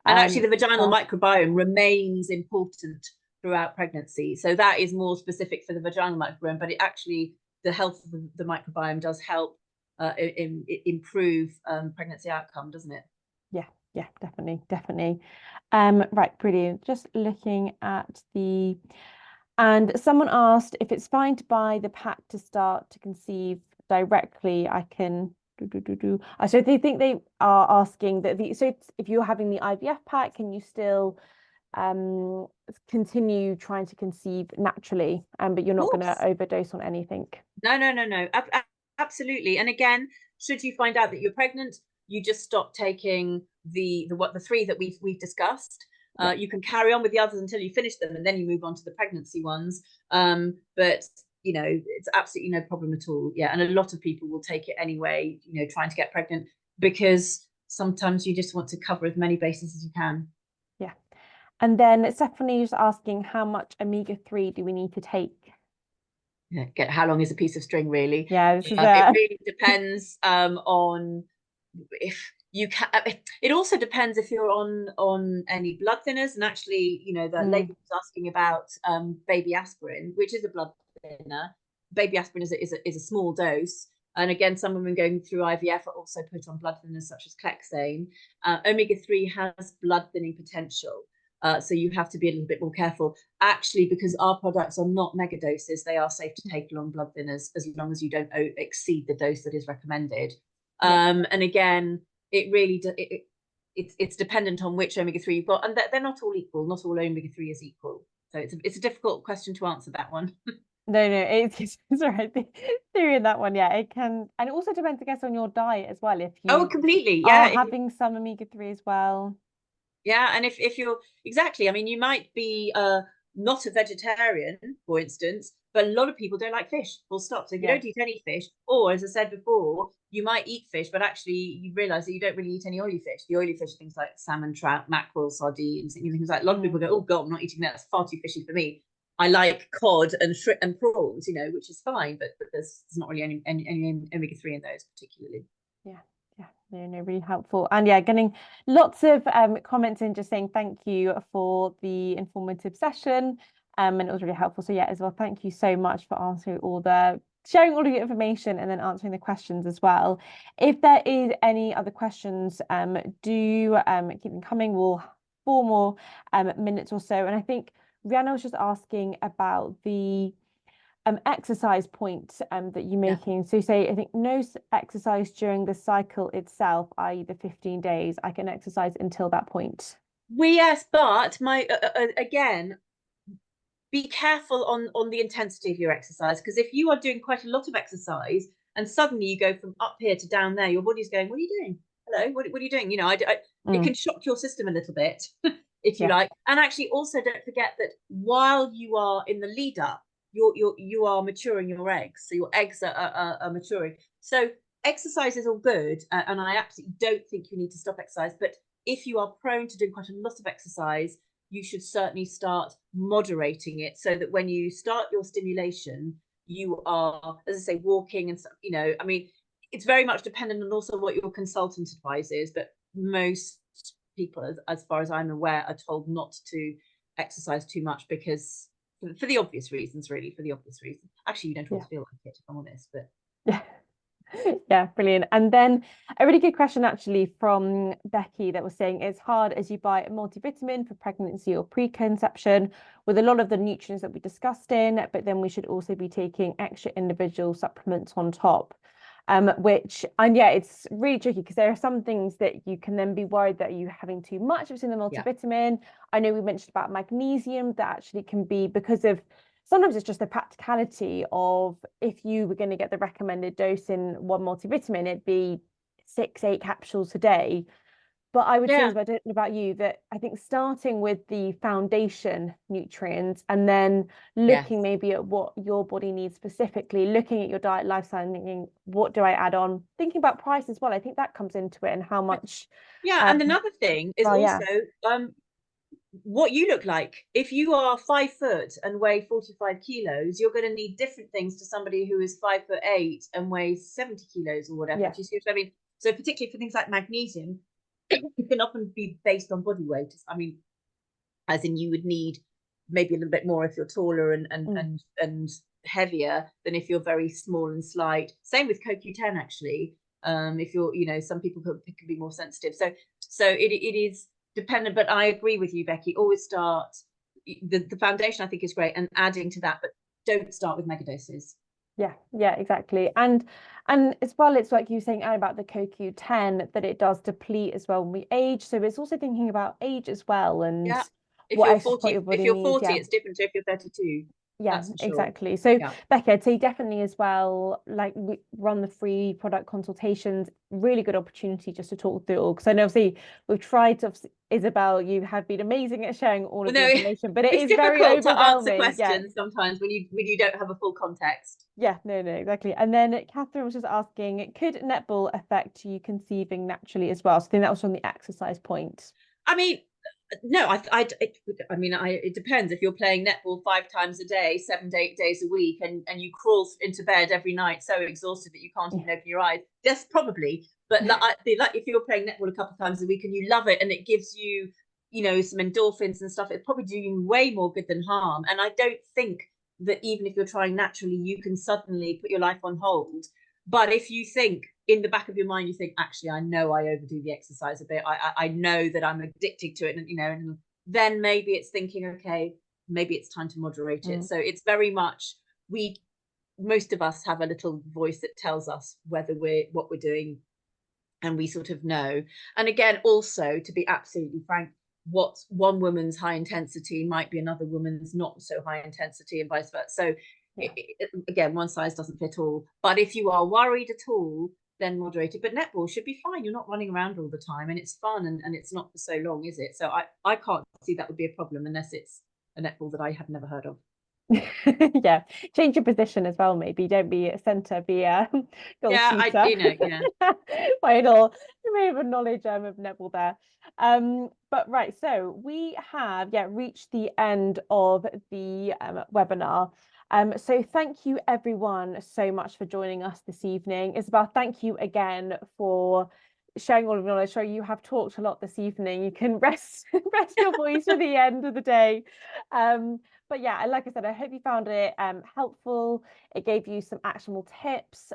And actually, the vaginal microbiome remains important throughout pregnancy. So that is more specific for the vaginal microbiome, but it actually, the health of the microbiome does help improve pregnancy outcome, doesn't it? Yeah, definitely. Right, brilliant. Just looking at and someone asked if it's fine to buy the pack to start to conceive directly. I can So they think they are asking that so if you're having the IVF pack, can you still continue trying to conceive naturally, but you're not going to overdose on anything? No. Absolutely. And again, should you find out that you're pregnant, you just stop taking the 3 that we've discussed. You can carry on with the others until you finish them, and then you move on to the pregnancy ones. But you know, it's absolutely no problem at all. Yeah, and a lot of people will take it anyway, you know, trying to get pregnant, because sometimes you just want to cover as many bases as you can. Yeah. And then Stephanie is asking, how much omega-3 do we need to take? Yeah, how long is a piece of string, really? Yeah, this is it really depends on if you can. It also depends if you're on any blood thinners. And actually, you know, the lady was asking about baby aspirin, which is a blood thinner. Baby aspirin is a small dose. And again, some women going through IVF are also put on blood thinners such as Clexane. Omega-3 has blood thinning potential. So you have to be a little bit more careful. Actually, because our products are not mega doses, they are safe to take along blood thinners as long as you don't exceed the dose that is recommended. And again, it really it's dependent on which omega-3 you've got, and they're not all equal. Not all omega-3 is equal. So it's a difficult question to answer, that one. No, it's right. Theory in that one, yeah, it can, and it also depends, I guess, on your diet as well. If you completely, are having some omega-3 as well. Yeah, and if you're exactly, I mean, you might be not a vegetarian, for instance, but a lot of people don't like fish, full stop. So if you don't eat any fish, or as I said before, you might eat fish, but actually you realize that you don't really eat any oily fish. The oily fish are things like salmon, trout, mackerel, sardines, and things like. A lot of people go, "Oh God, I'm not eating that. It's far too fishy for me. I like cod and shrimp and prawns, you know, which is fine, but there's not really any omega-3 in those particularly." No, really helpful. And yeah, getting lots of comments in just saying thank you for the informative session, and it was really helpful. So yeah, as well, thank you so much for sharing all of your information and then answering the questions as well. If there is any other questions, do keep them coming. We'll 4 more minutes or so. And I think Rihanna was just asking about the exercise point that you're making. So say, I think no exercise during the cycle itself, i.e. the 15 days, I can exercise until that point. Well, yes, but my again, be careful on the intensity of your exercise, because if you are doing quite a lot of exercise and suddenly you go from up here to down there, your body's going, "What are you doing? Hello, what are you doing?" You know, it can shock your system a little bit, if you like. And actually, also don't forget that while you are in the lead up, you are maturing your eggs, so your eggs are maturing. So exercise is all good, and I absolutely don't think you need to stop exercise. But if you are prone to doing quite a lot of exercise, you should certainly start moderating it, so that when you start your stimulation, you are, as I say, walking and stuff. You know, I mean, it's very much dependent on also what your consultant advises, but most people, as far as I'm aware, are told not to exercise too much, because for the obvious reasons, really, for the obvious reasons. Actually, you don't always feel like it, if I'm honest, but yeah, brilliant. And then a really good question actually from Becky that was saying, it's hard as you buy a multivitamin for pregnancy or preconception with a lot of the nutrients that we discussed in, but then we should also be taking extra individual supplements on top. It's really tricky, because there are some things that you can then be worried that you're having too much of in the multivitamin. I know we mentioned about magnesium, that actually can be because of, sometimes it's just the practicality of, if you were going to get the recommended dose in one multivitamin, it'd be 6-8 capsules a day. But I would say, Yeah. as I don't know about you, that I think starting with the foundation nutrients and then Yes. looking maybe at what your body needs specifically, looking at your diet, lifestyle, and thinking, what do I add on? Thinking about price as well. I think that comes into it and how much. Yeah, and another thing is Well, also yeah, what you look like. If you are 5 foot and weigh 45 kilos, you're going to need different things to somebody who is 5'8" and weighs 70 kilos or whatever. yeah, Do you see what I mean? So particularly for things like magnesium, it can often be based on body weight. I mean, as in you would need maybe a little bit more if you're taller and heavier than if you're very small and slight. Same with CoQ10 actually. If you're, some people can be more sensitive. So it is dependent, but I agree with you, Becky. Always start the foundation. I think is great, and adding to that, but don't start with megadoses. yeah, exactly. And as well, it's like you were saying about the CoQ10 that it does deplete as well when we age. So it's also thinking about age as well and Yeah. If what you're extra support 40, your if body you're needs. 40, Yeah. it's different to if you're 32. Yeah, That's for sure. exactly. So Yeah. Becky, I'd say definitely as well, like we run the free product consultations, really good opportunity just to talk through it all. Because I know obviously we've tried to, Isabelle, you have been amazing at sharing all of Well, the no, information, but it it's is very difficult to answer overwhelming. Yeah. questions sometimes when you don't have a full context. Yeah, no, exactly. And then Catherine was just asking, could netball affect you conceiving naturally as well? So I think that was from the exercise point. I mean, no, it depends. If you're playing netball 5 times a day, 7 to 8 days a week, and you crawl into bed every night so exhausted that you can't even open your eyes, yes, probably. But if you're playing netball a couple of times a week and you love it and it gives you, some endorphins and stuff, it's probably doing way more good than harm. And I don't think that even if you're trying naturally, you can suddenly put your life on hold. But if you think in the back of your mind, you think, actually, I know I overdo the exercise a bit. I know that I'm addicted to it, and then maybe it's thinking, okay, maybe it's time to moderate it. So it's very much most of us have a little voice that tells us what we're doing, and we sort of know. And again, also to be absolutely frank, what one woman's high intensity might be another woman's not so high intensity, and vice versa. So again, one size doesn't fit all. But if you are worried at all, then moderate it. But netball should be fine. You're not running around all the time, and it's fun, and it's not for so long, is it? So I can't see that would be a problem unless it's a netball that I have never heard of. Yeah, change your position as well, maybe. Don't be a centre, be a goal shooter. Yeah. Final, you may have a knowledge of netball there. But right, so we have reached the end of the webinar. So thank you everyone so much for joining us this evening. Isabelle, thank you again for sharing all of your knowledge. So you have talked a lot this evening. You can rest your voice for the end of the day. But yeah, like I said, I hope you found it helpful. It gave you some actionable tips.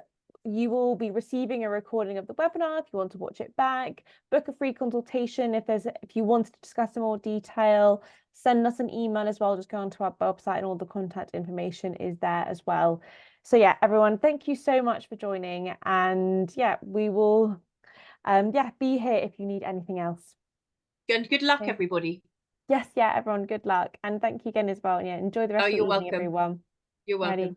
You will be receiving a recording of the webinar if you want to watch it back. Book a free consultation if you want to discuss in more detail. Send us an email as well. Just go onto our website and all the contact information is there as well. So yeah, everyone, thank you so much for joining. And yeah, we will be here if you need anything else. Good luck, everybody. Yes, everyone, good luck. And thank you again as well. Yeah, enjoy the rest of the You're evening, welcome. everyone. You're welcome.